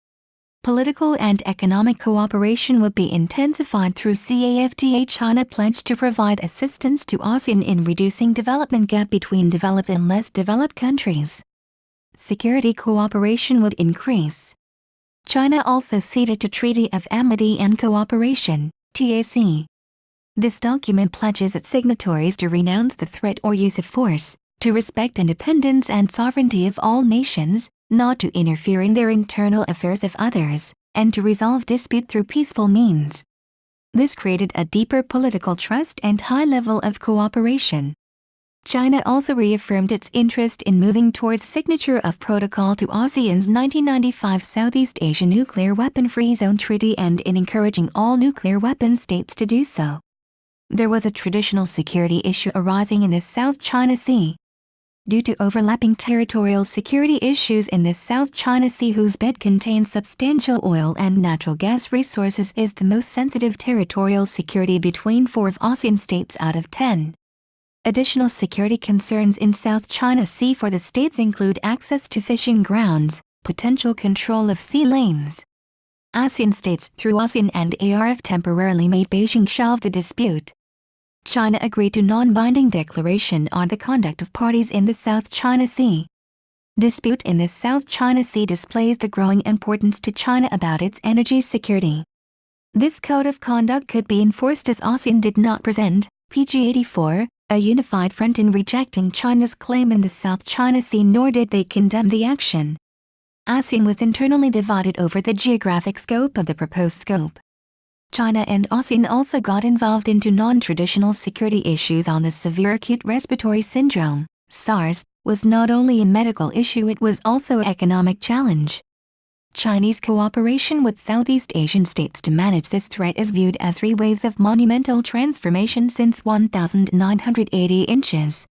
Political and economic cooperation would be intensified through CAFTA. China pledged to provide assistance to ASEAN in reducing development gap between developed and less developed countries. Security cooperation would increase. China also ceded to Treaty of Amity and Cooperation, TAC. This document pledges its signatories to renounce the threat or use of force, to respect independence and sovereignty of all nations, not to interfere in their internal affairs of others, and to resolve dispute through peaceful means. This created a deeper political trust and high level of cooperation. China also reaffirmed its interest in moving towards signature of protocol to ASEAN's 1995 Southeast Asia Nuclear Weapon-Free Zone Treaty and in encouraging all nuclear weapon states to do so. There was a traditional security issue arising in the South China Sea. Due to overlapping territorial security issues in the South China Sea, whose bed contains substantial oil and natural gas resources, is the most sensitive territorial security between 4 of ASEAN states out of 10. Additional security concerns in South China Sea for the states include access to fishing grounds, potential control of sea lanes. ASEAN states through ASEAN and ARF temporarily made Beijing shelve the dispute. China agreed to non-binding declaration on the conduct of parties in the South China Sea. Dispute in the South China Sea displays the growing importance to China about its energy security. This code of conduct could be enforced as ASEAN did not present PG 84, a unified front in rejecting China's claim in the South China Sea, nor did they condemn the action. ASEAN was internally divided over the geographic scope of the proposed scope. China and ASEAN also got involved into non-traditional security issues on the severe acute respiratory syndrome, SARS, was not only a medical issue, it was also an economic challenge. Chinese cooperation with Southeast Asian states to manage this threat is viewed as 3 waves of monumental transformation since 1980 inches.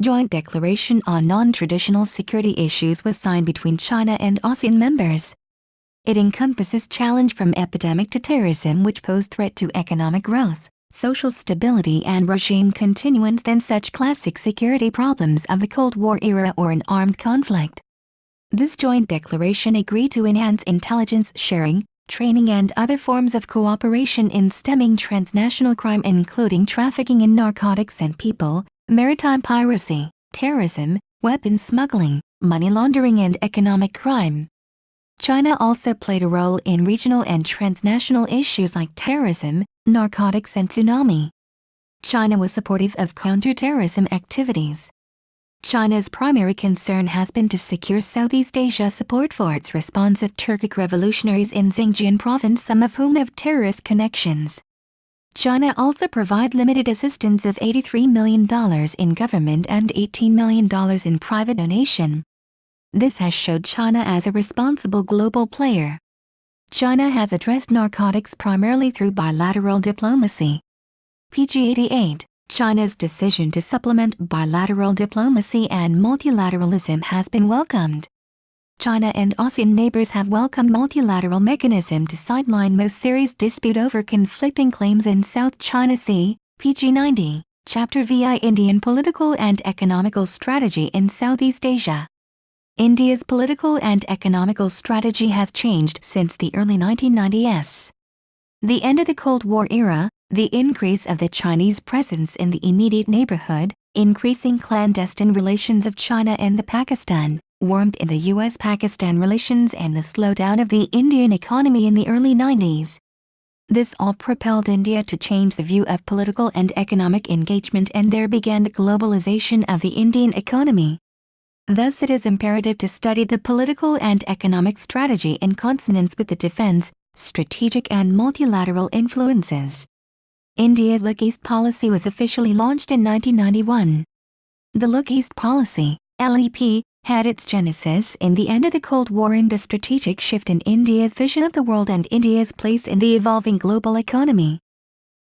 Joint Declaration on Non-Traditional Security Issues was signed between China and ASEAN members. It encompasses challenge from epidemic to terrorism, which pose threat to economic growth, social stability and regime continuance than such classic security problems of the Cold War era or an armed conflict. This joint declaration agreed to enhance intelligence sharing, training and other forms of cooperation in stemming transnational crime, including trafficking in narcotics and people, maritime piracy, terrorism, weapons smuggling, money laundering and economic crime. China also played a role in regional and transnational issues like terrorism, narcotics and tsunami. China was supportive of counter-terrorism activities. China's primary concern has been to secure Southeast Asia support for its response of Turkic revolutionaries in Xinjiang province, some of whom have terrorist connections. China also provided limited assistance of $83 million in government and $18 million in private donation. This has showed China as a responsible global player. China has addressed narcotics primarily through bilateral diplomacy. PG 88. China's decision to supplement bilateral diplomacy and multilateralism has been welcomed. China and ASEAN neighbors have welcomed multilateral mechanism to sideline most serious dispute over conflicting claims in South China Sea, PG 90, Chapter VI Indian Political and Economical Strategy in Southeast Asia. India's political and economical strategy has changed since the early 1990s. The end of the Cold War era, the increase of the Chinese presence in the immediate neighborhood, increasing clandestine relations of China and the Pakistan, warmth in the U.S.-Pakistan relations and the slowdown of the Indian economy in the early 90s. This all propelled India to change the view of political and economic engagement, and there began the globalization of the Indian economy. Thus it is imperative to study the political and economic strategy in consonance with the defense, strategic and multilateral influences. India's Look East policy was officially launched in 1991. The Look East policy, LEP, had its genesis in the end of the Cold War and a strategic shift in India's vision of the world and India's place in the evolving global economy.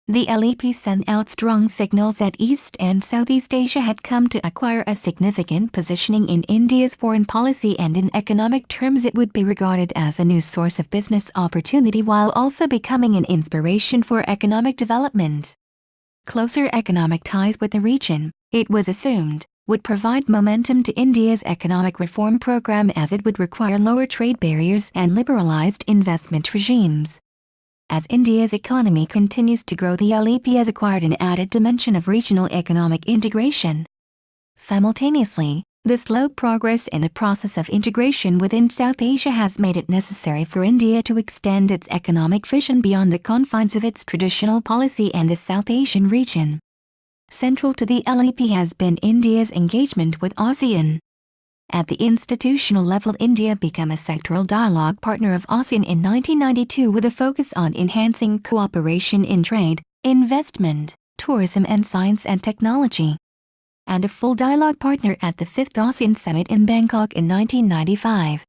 The LEP sent out strong signals that East and Southeast Asia had come to acquire a significant positioning in India's foreign policy, and in economic terms it would be regarded as a new source of business opportunity while also becoming an inspiration for economic development. Closer economic ties with the region, it was assumed, would provide momentum to India's economic reform program, as it would require lower trade barriers and liberalized investment regimes. As India's economy continues to grow, the LEP has acquired an added dimension of regional economic integration. Simultaneously, the slow progress in the process of integration within South Asia has made it necessary for India to extend its economic vision beyond the confines of its traditional policy and the South Asian region. Central to the LEP has been India's engagement with ASEAN. At the institutional level, India became a sectoral dialogue partner of ASEAN in 1992 with a focus on enhancing cooperation in trade, investment, tourism and science and technology, and a full dialogue partner at the 5th ASEAN Summit in Bangkok in 1995.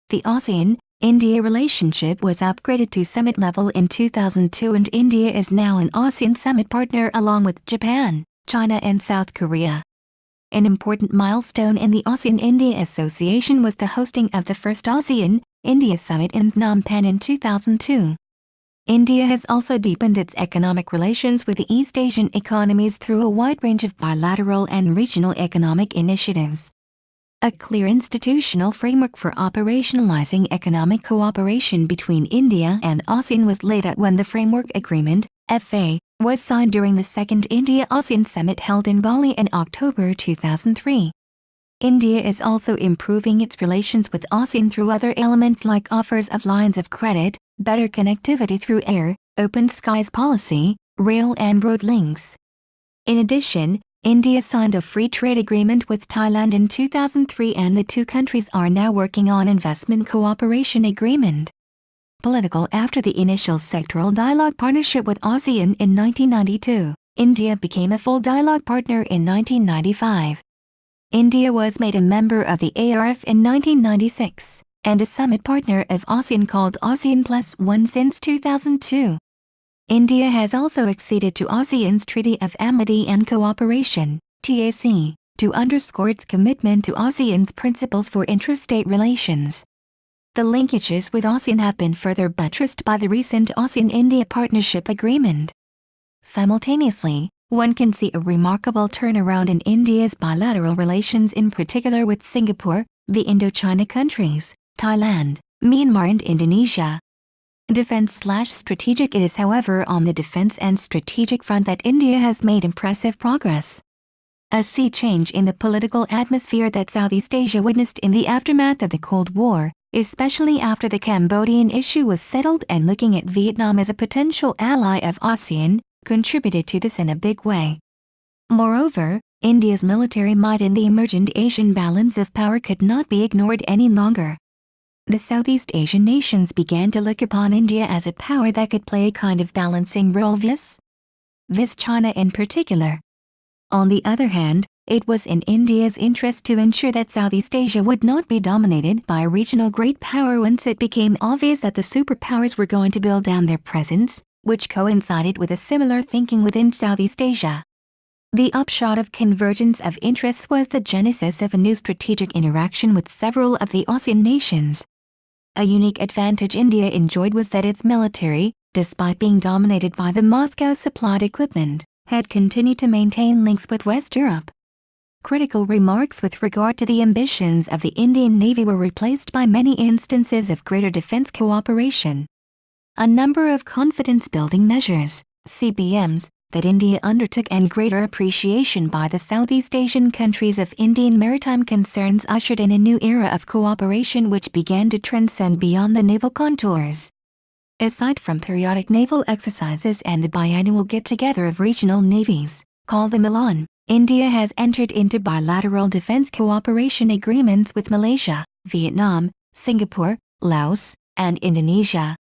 The ASEAN-India relationship was upgraded to summit level in 2002 and India is now an ASEAN Summit partner along with Japan, China and South Korea. An important milestone in the ASEAN-India Association was the hosting of the first ASEAN-India Summit in Phnom Penh in 2002. India has also deepened its economic relations with the East Asian economies through a wide range of bilateral and regional economic initiatives. A clear institutional framework for operationalizing economic cooperation between India and ASEAN was laid out when the Framework Agreement, FA, was signed during the second India-ASEAN Summit held in Bali in October 2003. India is also improving its relations with ASEAN through other elements like offers of lines of credit, better connectivity through air, open skies policy, rail and road links. In addition, India signed a free trade agreement with Thailand in 2003 and the two countries are now working on investment cooperation agreement. Political. After the initial sectoral dialogue partnership with ASEAN in 1992, India became a full dialogue partner in 1995. India was made a member of the ARF in 1996, and a summit partner of ASEAN called ASEAN Plus One since 2002. India has also acceded to ASEAN's Treaty of Amity and Cooperation, TAC, to underscore its commitment to ASEAN's principles for intrastate relations. The linkages with ASEAN have been further buttressed by the recent ASEAN-India Partnership Agreement. Simultaneously, one can see a remarkable turnaround in India's bilateral relations, in particular with Singapore, the Indochina countries, Thailand, Myanmar and Indonesia. Defense/strategic. It is however on the defense and strategic front that India has made impressive progress. A sea change in the political atmosphere that Southeast Asia witnessed in the aftermath of the Cold War, especially after the Cambodian issue was settled and looking at Vietnam as a potential ally of ASEAN, contributed to this in a big way. Moreover, India's military might in the emergent Asian balance of power could not be ignored any longer. The Southeast Asian nations began to look upon India as a power that could play a kind of balancing role vis China in particular. On the other hand, it was in India's interest to ensure that Southeast Asia would not be dominated by a regional great power once it became obvious that the superpowers were going to build down their presence, which coincided with a similar thinking within Southeast Asia. The upshot of convergence of interests was the genesis of a new strategic interaction with several of the ASEAN nations. A unique advantage India enjoyed was that its military, despite being dominated by the Moscow-supplied equipment, had continued to maintain links with West Europe. Critical remarks with regard to the ambitions of the Indian Navy were replaced by many instances of greater defense cooperation. A number of confidence-building measures, CBMs, that India undertook and greater appreciation by the Southeast Asian countries of Indian maritime concerns ushered in a new era of cooperation which began to transcend beyond the naval contours. Aside from periodic naval exercises and the biannual get-together of regional navies, called the Milan, India has entered into bilateral defense cooperation agreements with Malaysia, Vietnam, Singapore, Laos, and Indonesia.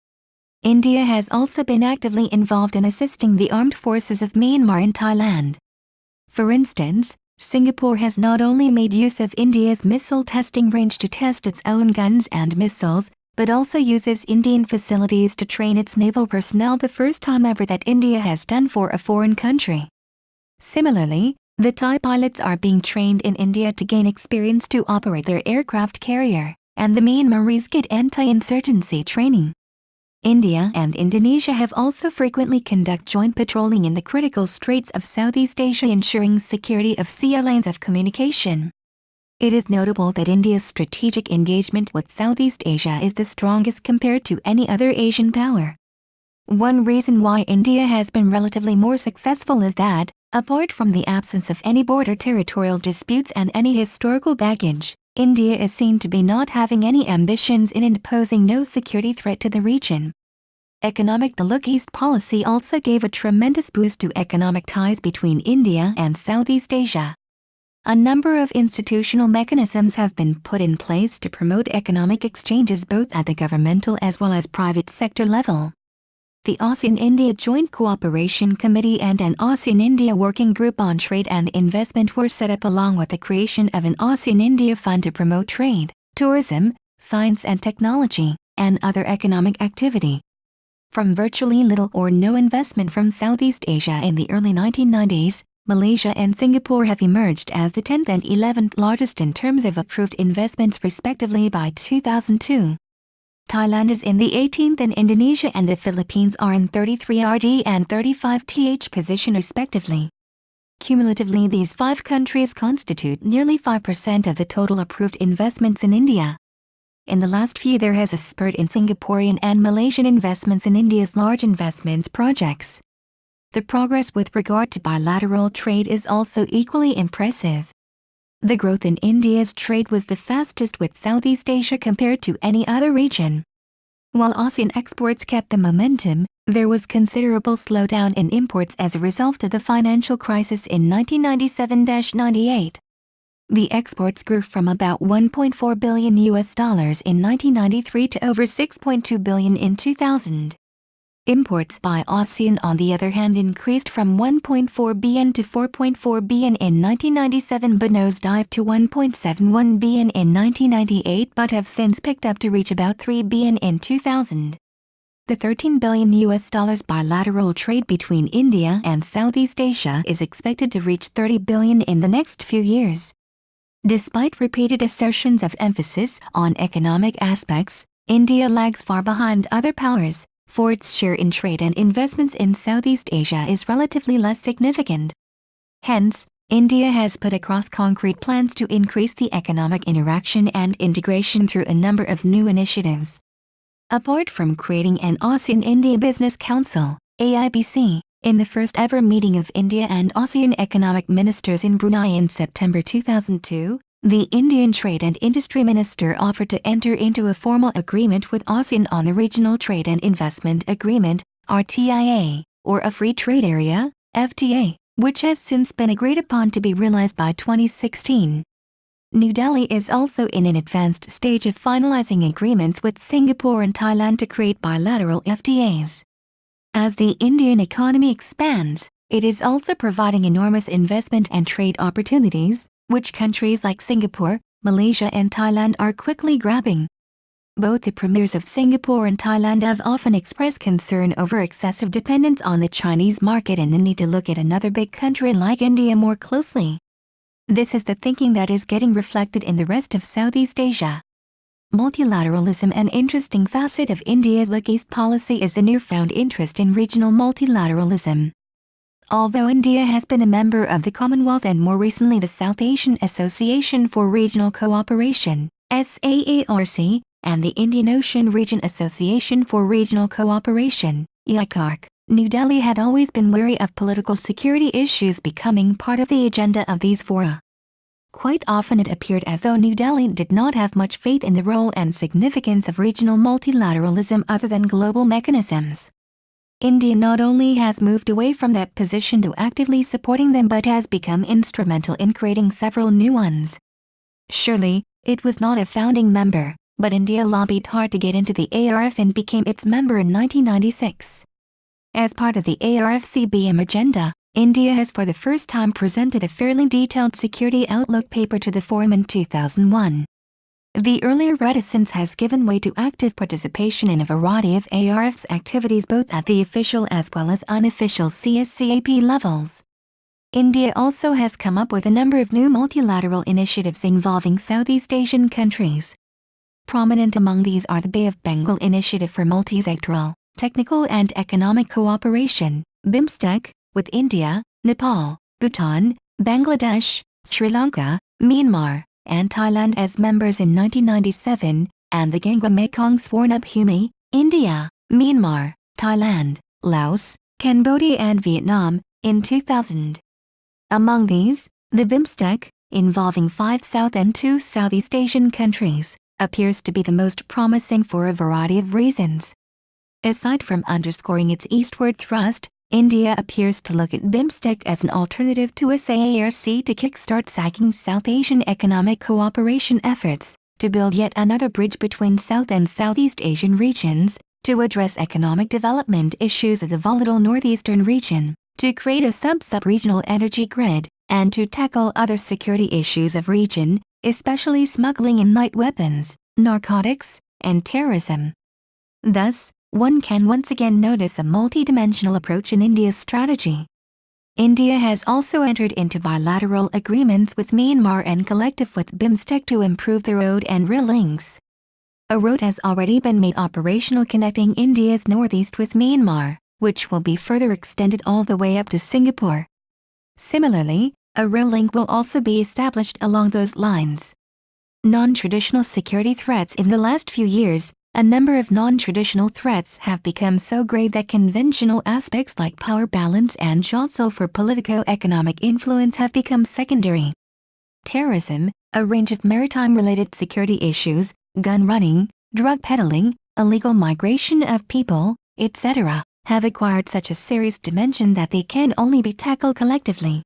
India has also been actively involved in assisting the armed forces of Myanmar and Thailand. For instance, Singapore has not only made use of India's missile testing range to test its own guns and missiles, but also uses Indian facilities to train its naval personnel, the first time ever that India has done for a foreign country. Similarly, the Thai pilots are being trained in India to gain experience to operate their aircraft carrier, and the Myanmaris get anti-insurgency training. India and Indonesia have also frequently conducted joint patrolling in the critical straits of Southeast Asia, ensuring security of sea lanes of communication. It is notable that India's strategic engagement with Southeast Asia is the strongest compared to any other Asian power. One reason why India has been relatively more successful is that, apart from the absence of any border territorial disputes and any historical baggage, India is seen to be not having any ambitions in imposing no security threat to the region. Economic. The Look East policy also gave a tremendous boost to economic ties between India and Southeast Asia. A number of institutional mechanisms have been put in place to promote economic exchanges both at the governmental as well as private sector level. The ASEAN-India Joint Cooperation Committee and an ASEAN-India Working Group on Trade and Investment were set up along with the creation of an ASEAN-India Fund to promote trade, tourism, science and technology, and other economic activity. From virtually little or no investment from Southeast Asia in the early 1990s, Malaysia and Singapore have emerged as the 10th and 11th largest in terms of approved investments respectively by 2002. Thailand is in the 18th and Indonesia and the Philippines are in 33rd and 35th position respectively. Cumulatively, these 5 countries constitute nearly 5% of the total approved investments in India. In the last few there has a spurt in Singaporean and Malaysian investments in India's large investments projects. The progress with regard to bilateral trade is also equally impressive. The growth in India's trade was the fastest with Southeast Asia compared to any other region. While ASEAN exports kept the momentum, there was considerable slowdown in imports as a result of the financial crisis in 1997-98. The exports grew from about $1.4 billion in 1993 to over $6.2 billion in 2000. Imports by ASEAN on the other hand increased from 1.4 billion to 4.4 billion in 1997 but nosedived to 1.71 billion in 1998 but have since picked up to reach about 3 billion in 2000. The $13 billion bilateral trade between India and Southeast Asia is expected to reach 30 billion in the next few years. Despite repeated assertions of emphasis on economic aspects, India lags far behind other powers, for its share in trade and investments in Southeast Asia is relatively less significant. Hence, India has put across concrete plans to increase the economic interaction and integration through a number of new initiatives. Apart from creating an ASEAN-India Business Council, AIBC, in the first ever meeting of India and ASEAN economic ministers in Brunei in September 2002, the Indian Trade and Industry Minister offered to enter into a formal agreement with ASEAN on the Regional Trade and Investment Agreement, RTIA, or a Free Trade Area, FTA, which has since been agreed upon to be realized by 2016. New Delhi is also in an advanced stage of finalizing agreements with Singapore and Thailand to create bilateral FTAs. As the Indian economy expands, it is also providing enormous investment and trade opportunities, which countries like Singapore, Malaysia and Thailand are quickly grabbing. Both the premiers of Singapore and Thailand have often expressed concern over excessive dependence on the Chinese market and the need to look at another big country like India more closely. This is the thinking that is getting reflected in the rest of Southeast Asia. Multilateralism. An interesting facet of India's Look East policy is a newfound interest in regional multilateralism. Although India has been a member of the Commonwealth and more recently the South Asian Association for Regional Cooperation, SAARC, and the Indian Ocean Region Association for Regional Cooperation, ICARC, New Delhi had always been wary of political security issues becoming part of the agenda of these fora. Quite often it appeared as though New Delhi did not have much faith in the role and significance of regional multilateralism other than global mechanisms. India not only has moved away from that position to actively supporting them but has become instrumental in creating several new ones. Surely, it was not a founding member, but India lobbied hard to get into the ARF and became its member in 1996. As part of the ARF-CBM agenda, India has for the first time presented a fairly detailed security outlook paper to the forum in 2001. The earlier reticence has given way to active participation in a variety of ARF's activities both at the official as well as unofficial CSCAP levels. India also has come up with a number of new multilateral initiatives involving Southeast Asian countries. Prominent among these are the Bay of Bengal Initiative for Multisectoral, Technical and Economic Cooperation, BIMSTEC, with India, Nepal, Bhutan, Bangladesh, Sri Lanka, Myanmar, and Thailand as members in 1997, and the Gangga-Mekong Swarnabhumi, India, Myanmar, Thailand, Laos, Cambodia and Vietnam, in 2000. Among these, the BIMSTEC, involving 5 South and 2 Southeast Asian countries, appears to be the most promising for a variety of reasons. Aside from underscoring its eastward thrust, India appears to look at BIMSTEC as an alternative to SAARC to kickstart sagging South Asian economic cooperation efforts, to build yet another bridge between South and Southeast Asian regions, to address economic development issues of the volatile northeastern region, to create a sub-regional energy grid, and to tackle other security issues of region, especially smuggling and night weapons, narcotics, and terrorism. Thus, one can once again notice a multidimensional approach in India's strategy. India has also entered into bilateral agreements with Myanmar and collective with BIMSTEC to improve the road and rail links. A road has already been made operational connecting India's northeast with Myanmar, which will be further extended all the way up to Singapore. Similarly, a rail link will also be established along those lines. Non-traditional security threats. In the last few years, a number of non-traditional threats have become so grave that conventional aspects like power balance and jostle for politico-economic influence have become secondary. Terrorism, a range of maritime-related security issues, gun running, drug peddling, illegal migration of people, etc., have acquired such a serious dimension that they can only be tackled collectively.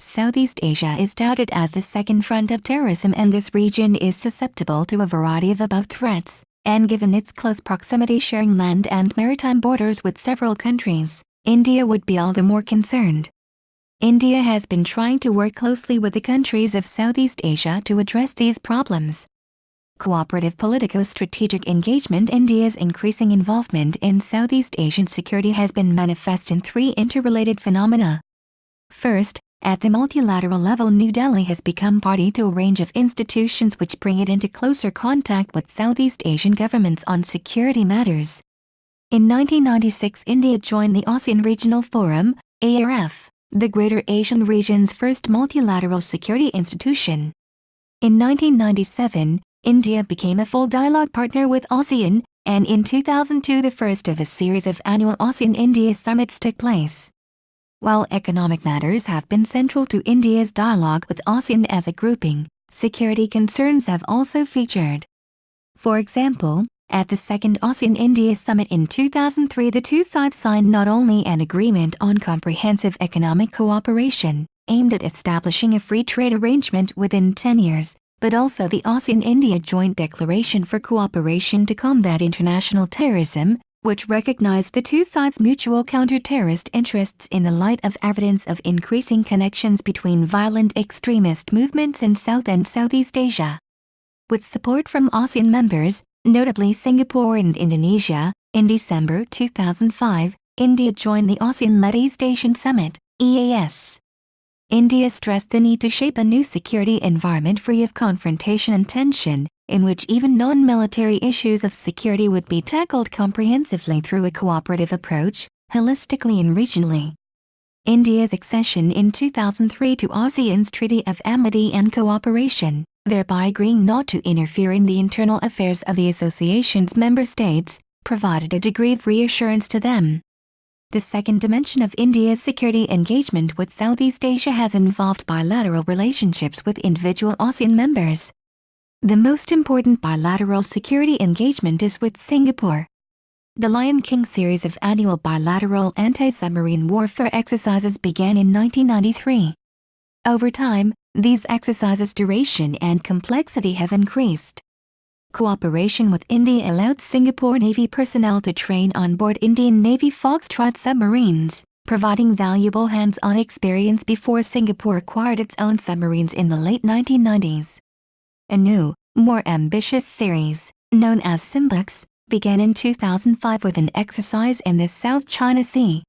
Southeast Asia is touted as the second front of terrorism, and this region is susceptible to a variety of above threats, and given its close proximity sharing land and maritime borders with several countries, India would be all the more concerned. India has been trying to work closely with the countries of Southeast Asia to address these problems. Cooperative politico-strategic engagement. India's increasing involvement in Southeast Asian security has been manifest in three interrelated phenomena. First, at the multilateral level, New Delhi has become party to a range of institutions which bring it into closer contact with Southeast Asian governments on security matters. In 1996, India joined the ASEAN Regional Forum, ARF, the Greater Asian region's first multilateral security institution. In 1997, India became a full dialogue partner with ASEAN, and in 2002 the first of a series of annual ASEAN-India summits took place. While economic matters have been central to India's dialogue with ASEAN as a grouping, security concerns have also featured. For example, at the second ASEAN-India summit in 2003, the two sides signed not only an agreement on comprehensive economic cooperation, aimed at establishing a free trade arrangement within 10 years, but also the ASEAN-India Joint Declaration for Cooperation to Combat International Terrorism, which recognized the two sides' mutual counter-terrorist interests in the light of evidence of increasing connections between violent extremist movements in South and Southeast Asia. With support from ASEAN members, notably Singapore and Indonesia, in December 2005, India joined the ASEAN-led East Asian Summit, EAS. India stressed the need to shape a new security environment free of confrontation and tension, in which even non-military issues of security would be tackled comprehensively through a cooperative approach, holistically and regionally. India's accession in 2003 to ASEAN's Treaty of Amity and Cooperation, thereby agreeing not to interfere in the internal affairs of the association's member states, provided a degree of reassurance to them. The second dimension of India's security engagement with Southeast Asia has involved bilateral relationships with individual ASEAN members. The most important bilateral security engagement is with Singapore. The Lion King series of annual bilateral anti-submarine warfare exercises began in 1993. Over time, these exercises' duration and complexity have increased. Cooperation with India allowed Singapore Navy personnel to train on board Indian Navy Foxtrot submarines, providing valuable hands-on experience before Singapore acquired its own submarines in the late 1990s. A new, more ambitious series, known as Simbux, began in 2005 with an exercise in the South China Sea.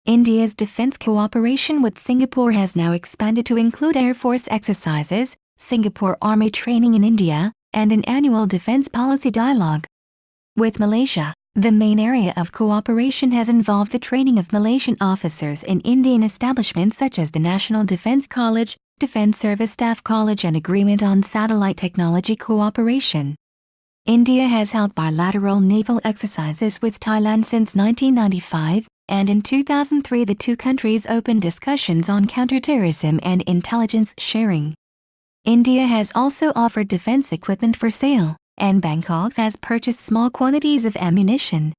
India's defense cooperation with Singapore has now expanded to include Air Force exercises, Singapore Army training in India, and an annual defense policy dialogue. With Malaysia, the main area of cooperation has involved the training of Malaysian officers in Indian establishments such as the National Defense College, Defense Service Staff College, and agreement on satellite technology cooperation. India has held bilateral naval exercises with Thailand since 1995, and in 2003 the two countries opened discussions on counterterrorism and intelligence sharing. India has also offered defense equipment for sale, and Bangkok has purchased small quantities of ammunition.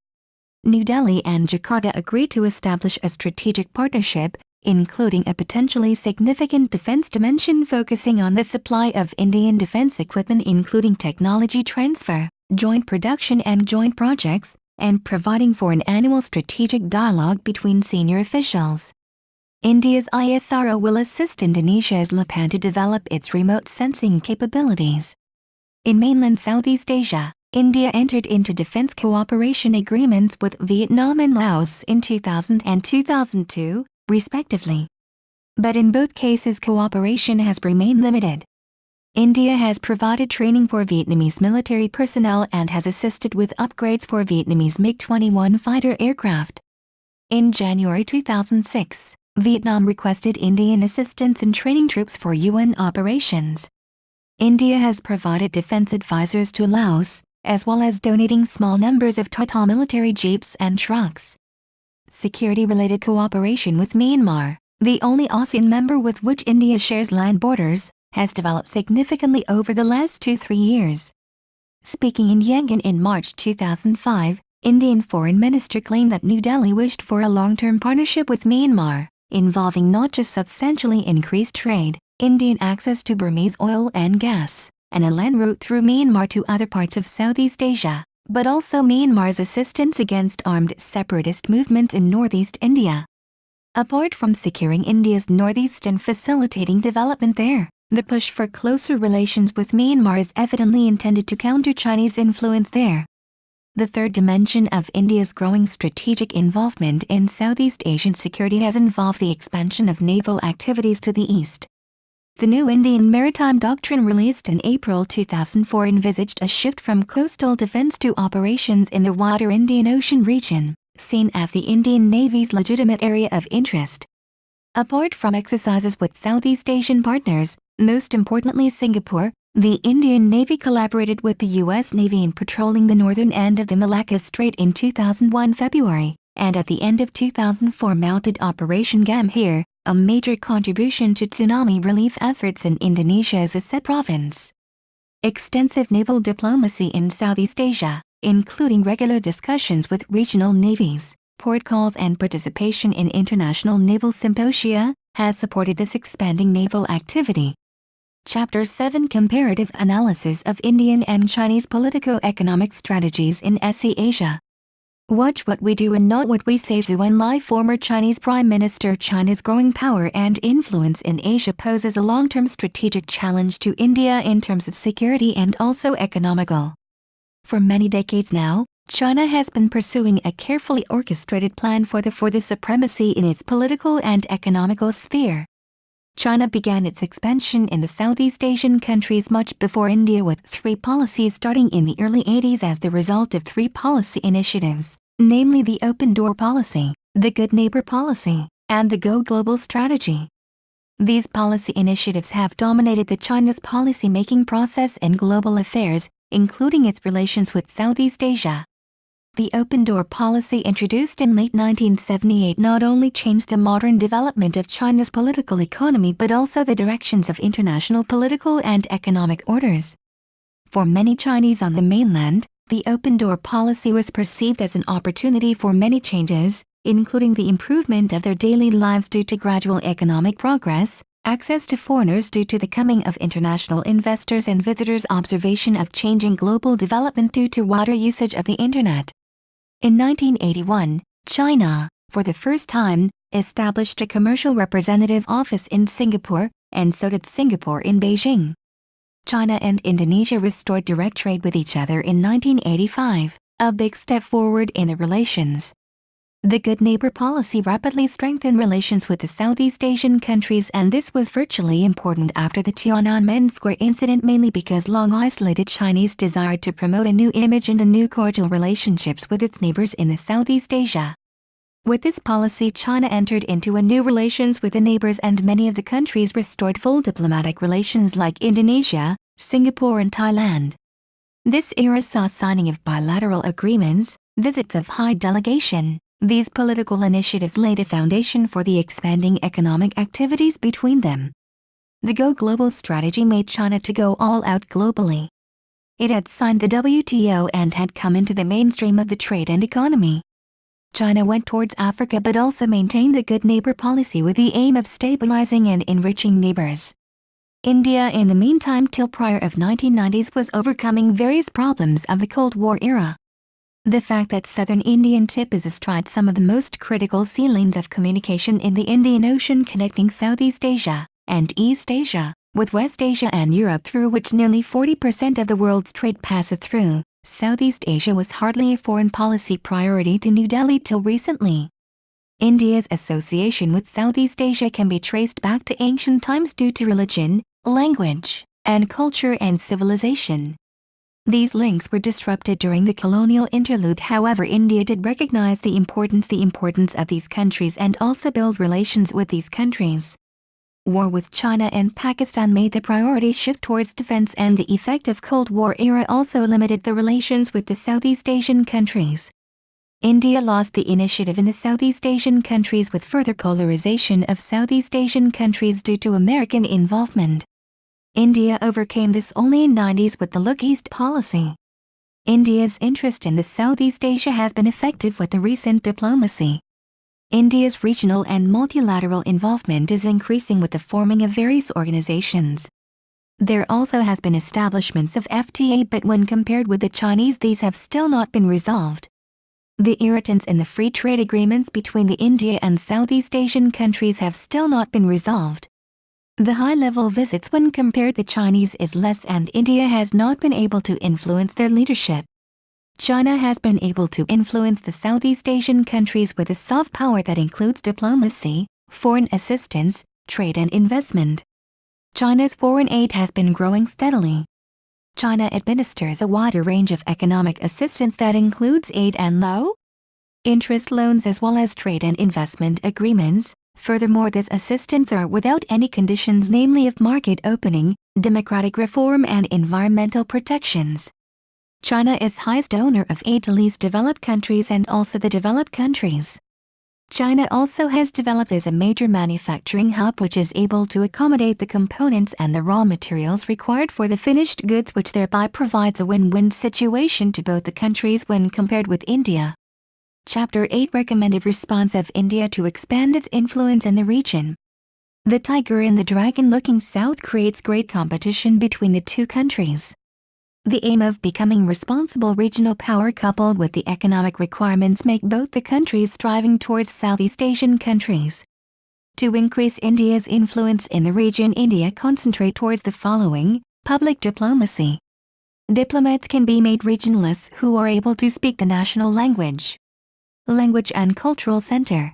New Delhi and Jakarta agreed to establish a strategic partnership, including a potentially significant defense dimension focusing on the supply of Indian defense equipment including technology transfer, joint production and joint projects, and providing for an annual strategic dialogue between senior officials. India's ISRO will assist Indonesia's LAPAN to develop its remote sensing capabilities. In mainland Southeast Asia, India entered into defense cooperation agreements with Vietnam and Laos in 2000 and 2002, respectively. But in both cases cooperation has remained limited. India has provided training for Vietnamese military personnel and has assisted with upgrades for Vietnamese MiG-21 fighter aircraft. In January 2006, Vietnam requested Indian assistance in training troops for UN operations. India has provided defense advisors to Laos, as well as donating small numbers of Tata military jeeps and trucks. Security-related cooperation with Myanmar, the only ASEAN member with which India shares land borders, has developed significantly over the last 2-3 years. Speaking in Yangon in March 2005, Indian Foreign Minister claimed that New Delhi wished for a long-term partnership with Myanmar, involving not just substantially increased trade, Indian access to Burmese oil and gas, and a land route through Myanmar to other parts of Southeast Asia, but also Myanmar's assistance against armed separatist movements in northeast India. Apart from securing India's northeast and facilitating development there, the push for closer relations with Myanmar is evidently intended to counter Chinese influence there. The third dimension of India's growing strategic involvement in Southeast Asian security has involved the expansion of naval activities to the east. The new Indian Maritime Doctrine released in April 2004 envisaged a shift from coastal defense to operations in the wider Indian Ocean region, seen as the Indian Navy's legitimate area of interest. Apart from exercises with Southeast Asian partners, most importantly Singapore, the Indian Navy collaborated with the U.S. Navy in patrolling the northern end of the Malacca Strait in 2001 February, and at the end of 2004 mounted Operation Gambhir, a major contribution to tsunami relief efforts in Indonesia's Aceh province. Extensive naval diplomacy in Southeast Asia, including regular discussions with regional navies, port calls and participation in international naval symposia, has supported this expanding naval activity. Chapter 7 Comparative Analysis of Indian and Chinese Politico-Economic Strategies in SE Asia. Watch what we do and not what we say. Zhou Enlai, former Chinese Prime Minister. China's growing power and influence in Asia poses a long-term strategic challenge to India in terms of security and also economical. For many decades now, China has been pursuing a carefully orchestrated plan for the supremacy in its political and economical sphere. China began its expansion in the Southeast Asian countries much before India, with three policies starting in the early 80s as the result of three policy initiatives, namely the Open Door Policy, the Good Neighbor Policy, and the Go Global Strategy. These policy initiatives have dominated the China's policy-making process in global affairs, including its relations with Southeast Asia. The Open Door Policy, introduced in late 1978, not only changed the modern development of China's political economy but also the directions of international political and economic orders. For many Chinese on the mainland, the Open Door Policy was perceived as an opportunity for many changes, including the improvement of their daily lives due to gradual economic progress, access to foreigners due to the coming of international investors and visitors, observation of changing global development due to wider usage of the Internet. In 1981, China, for the first time, established a commercial representative office in Singapore, and so did Singapore in Beijing. China and Indonesia restored direct trade with each other in 1985, a big step forward in the relations. The Good Neighbor Policy rapidly strengthened relations with the Southeast Asian countries, and this was virtually important after the Tiananmen Square incident, mainly because long-isolated Chinese desired to promote a new image and a new cordial relationships with its neighbors in the Southeast Asia. With this policy, China entered into a new relations with the neighbors, and many of the countries restored full diplomatic relations like Indonesia, Singapore and Thailand. This era saw signing of bilateral agreements, visits of high delegation. These political initiatives laid a foundation for the expanding economic activities between them. The Go Global Strategy made China to go all out globally. It had signed the WTO and had come into the mainstream of the trade and economy. China went towards Africa but also maintained the good neighbor policy with the aim of stabilizing and enriching neighbors. India in the meantime till prior of 1990s was overcoming various problems of the Cold War era. The fact that southern Indian tip is astride some of the most critical sea lanes of communication in the Indian Ocean connecting Southeast Asia and East Asia with West Asia and Europe, through which nearly 40% of the world's trade passes through. Southeast Asia was hardly a foreign policy priority to New Delhi till recently. India's association with Southeast Asia can be traced back to ancient times due to religion, language, and culture and civilization. These links were disrupted during the colonial interlude. However, India did recognize the importance of these countries and also build relations with these countries. War with China and Pakistan made the priority shift towards defense, and the effect of Cold War era also limited the relations with the Southeast Asian countries. India lost the initiative in the Southeast Asian countries with further polarization of Southeast Asian countries due to American involvement. India overcame this only in 90s with the Look East policy. India's interest in the Southeast Asia has been effective with the recent diplomacy. India's regional and multilateral involvement is increasing with the forming of various organizations. There also has been establishments of FTA, but when compared with the Chinese, these have still not been resolved. The irritants in the free trade agreements between the India and Southeast Asian countries have still not been resolved. The high-level visits when compared to Chinese is less, and India has not been able to influence their leadership. China has been able to influence the Southeast Asian countries with a soft power that includes diplomacy, foreign assistance, trade and investment. China's foreign aid has been growing steadily. China administers a wider range of economic assistance that includes aid and low-interest loans as well as trade and investment agreements. Furthermore, this assistance are without any conditions, namely of market opening, democratic reform and environmental protections. China is highest donor of aid to least developed countries and also the developed countries. China also has developed as a major manufacturing hub which is able to accommodate the components and the raw materials required for the finished goods, which thereby provides a win-win situation to both the countries when compared with India. Chapter 8: Recommended response of India to expand its influence in the region. The tiger and the dragon looking south creates great competition between the two countries. The aim of becoming responsible regional power coupled with the economic requirements make both the countries striving towards Southeast Asian countries. To increase India's influence in the region, India concentrate towards the following: public diplomacy. Diplomats can be made regionalists who are able to speak the national language. Language and cultural center.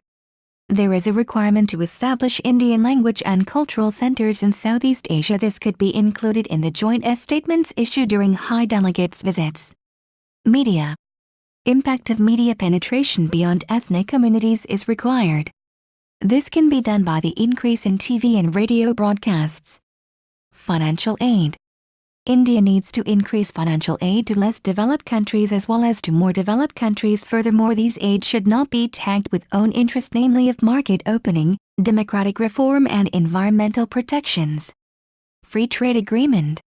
There is a requirement to establish Indian language and cultural centers in Southeast Asia. This could be included in the joint statements issued during high delegates' visits. Media. Impact of media penetration beyond ethnic communities is required. This can be done by the increase in TV and radio broadcasts. Financial aid. India needs to increase financial aid to less developed countries as well as to more developed countries. Furthermore, these aid should not be tagged with own interest, namely of market opening, democratic reform and environmental protections. Free trade agreement.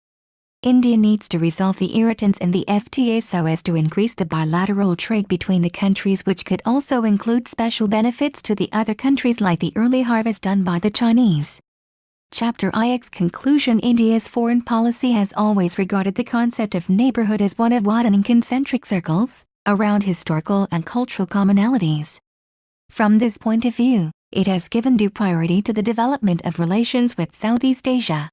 India needs to resolve the irritants in the FTA so as to increase the bilateral trade between the countries, which could also include special benefits to the other countries like the early harvest done by the Chinese. Chapter IX: Conclusion. India's foreign policy has always regarded the concept of neighborhood as one of widening concentric circles around historical and cultural commonalities. From this point of view, it has given due priority to the development of relations with Southeast Asia.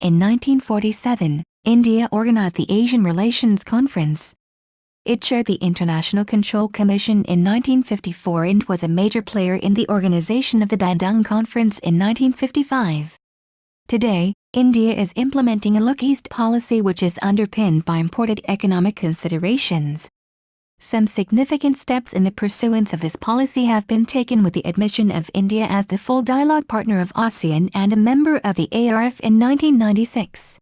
In 1947, India organized the Asian Relations Conference. It chaired the International Control Commission in 1954 and was a major player in the organization of the Bandung Conference in 1955. Today, India is implementing a Look East policy which is underpinned by important economic considerations. Some significant steps in the pursuance of this policy have been taken with the admission of India as the full dialogue partner of ASEAN and a member of the ARF in 1996.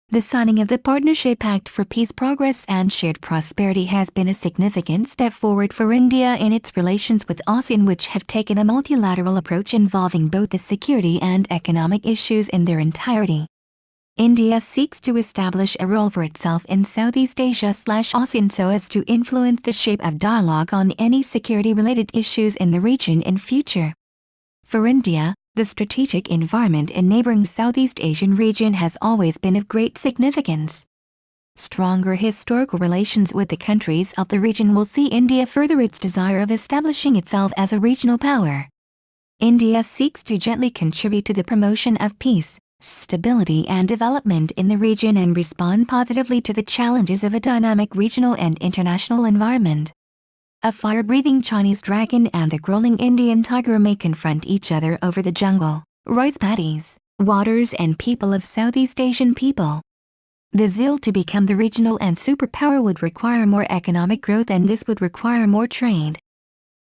The signing of the Partnership Act for Peace, Progress and Shared Prosperity has been a significant step forward for India in its relations with ASEAN, which have taken a multilateral approach involving both the security and economic issues in their entirety. India seeks to establish a role for itself in Southeast Asia/ASEAN so as to influence the shape of dialogue on any security-related issues in the region in future. For India, the strategic environment in neighboring Southeast Asian region has always been of great significance. Stronger historical relations with the countries of the region will see India further its desire of establishing itself as a regional power. India seeks to gently contribute to the promotion of peace, stability and development in the region and respond positively to the challenges of a dynamic regional and international environment. A fire-breathing Chinese dragon and the growling Indian tiger may confront each other over the jungle, rice paddies, waters and people of Southeast Asian people. The zeal to become the regional and superpower would require more economic growth and this would require more trade.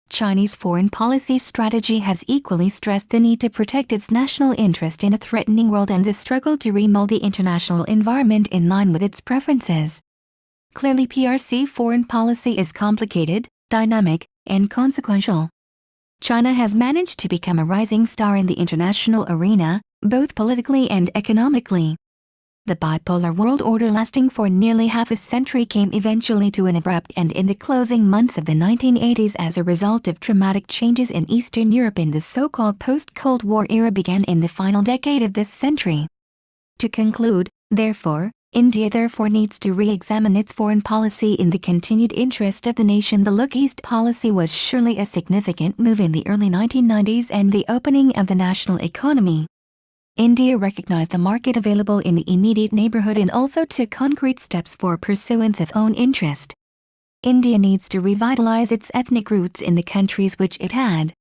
Chinese foreign policy strategy has equally stressed the need to protect its national interest in a threatening world and the struggle to remold the international environment in line with its preferences. Clearly, PRC foreign policy is complicated, dynamic, and consequential. China has managed to become a rising star in the international arena, both politically and economically. The bipolar world order lasting for nearly half a century came eventually to an abrupt end in the closing months of the 1980s as a result of dramatic changes in Eastern Europe in the so-called post-Cold War era began in the final decade of this century. To conclude, therefore, India needs to re-examine its foreign policy in the continued interest of the nation. The Look East policy was surely a significant move in the early 1990s and the opening of the national economy. India recognized the market available in the immediate neighborhood and also took concrete steps for pursuance of own interest. India needs to revitalize its ethnic roots in the countries which it had.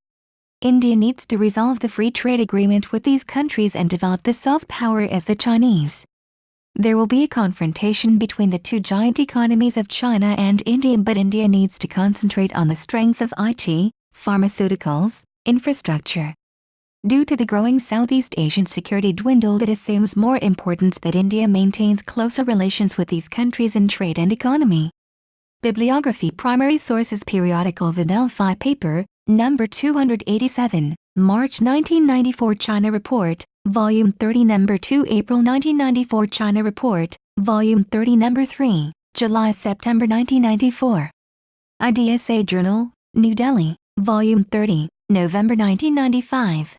India needs to resolve the free trade agreement with these countries and develop the soft power as the Chinese. There will be a confrontation between the two giant economies of China and India, but India needs to concentrate on the strengths of IT, pharmaceuticals, infrastructure. Due to the growing Southeast Asian security dwindle, it assumes more importance that India maintains closer relations with these countries in trade and economy. Bibliography: Primary sources: Periodicals, Adelphi paper, number 287, March 1994, China Report, Volume 30, number 2, April 1994, China Report, Volume 30, number 3, July-September 1994. IDSA Journal, New Delhi, Volume 30, November 1995.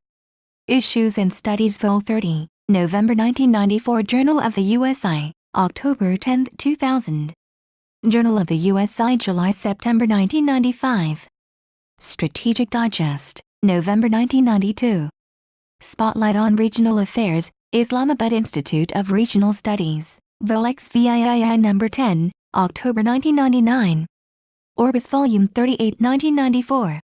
Issues and Studies, Vol. 30, November 1994, Journal of the USI, October 10, 2000. Journal of the USI, July-September 1995. Strategic Digest, November 1992. Spotlight on Regional Affairs, Islamabad Institute of Regional Studies, Vol. XVII number 10, October 1999. Orbis Volume 38, 1994.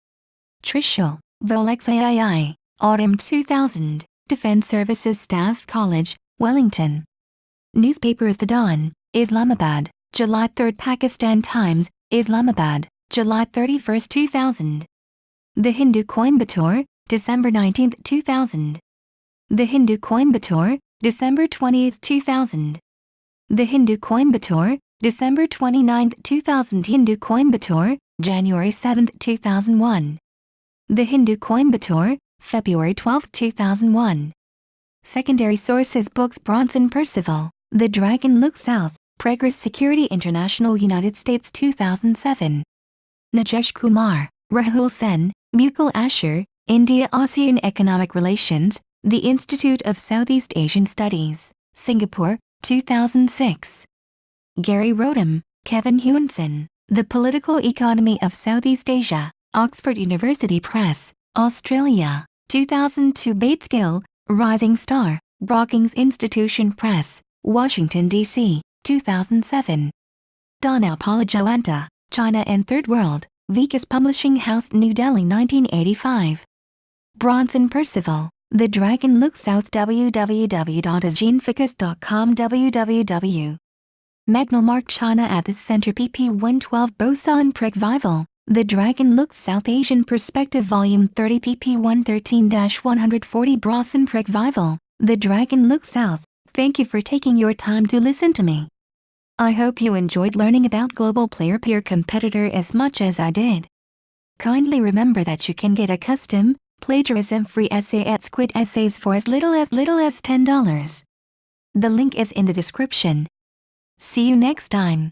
Trishul, Vol. XAII, Autumn 2000, Defense Services Staff College, Wellington. Newspapers: The Dawn, Islamabad, July 3. Pakistan Times, Islamabad, July 31, 2000. The Hindu Coimbatore, December 19, 2000. The Hindu Coimbatore, December 20, 2000. The Hindu Coimbatore, December 29, 2000. Hindu Coimbatore, January 7, 2001. The Hindu Coimbatore, February 12, 2001. Secondary sources: books. Bronson Percival, The Dragon Looks South, Progress Security International, United States, 2007. Najesh Kumar, Rahul Sen, Mukul Asher, India-ASEAN Economic Relations, The Institute of Southeast Asian Studies, Singapore, 2006. Gary Rodham, Kevin Hewinson, The Political Economy of Southeast Asia, Oxford University Press, Australia, 2002. Bates Gill, Rising Star, Brookings Institution Press, Washington, D.C., 2007. Donnell Palajawanta, China and Third World, Vikas Publishing House, New Delhi, 1985. Bronson Percival, The Dragon Looks South, www.agenficus.com, www. Magnalmark, China at the Center, pp. 112. Boson Prekvival, The Dragon Looks South, Asian Perspective, Volume 30, pp. 113-140. Bronson Prekvival, The Dragon Looks South. Thank you for taking your time to listen to me. I hope you enjoyed learning about global player peer competitor as much as I did. Kindly remember that you can get a custom, plagiarism-free essay at Squid Essays for as little as $10. The link is in the description. See you next time.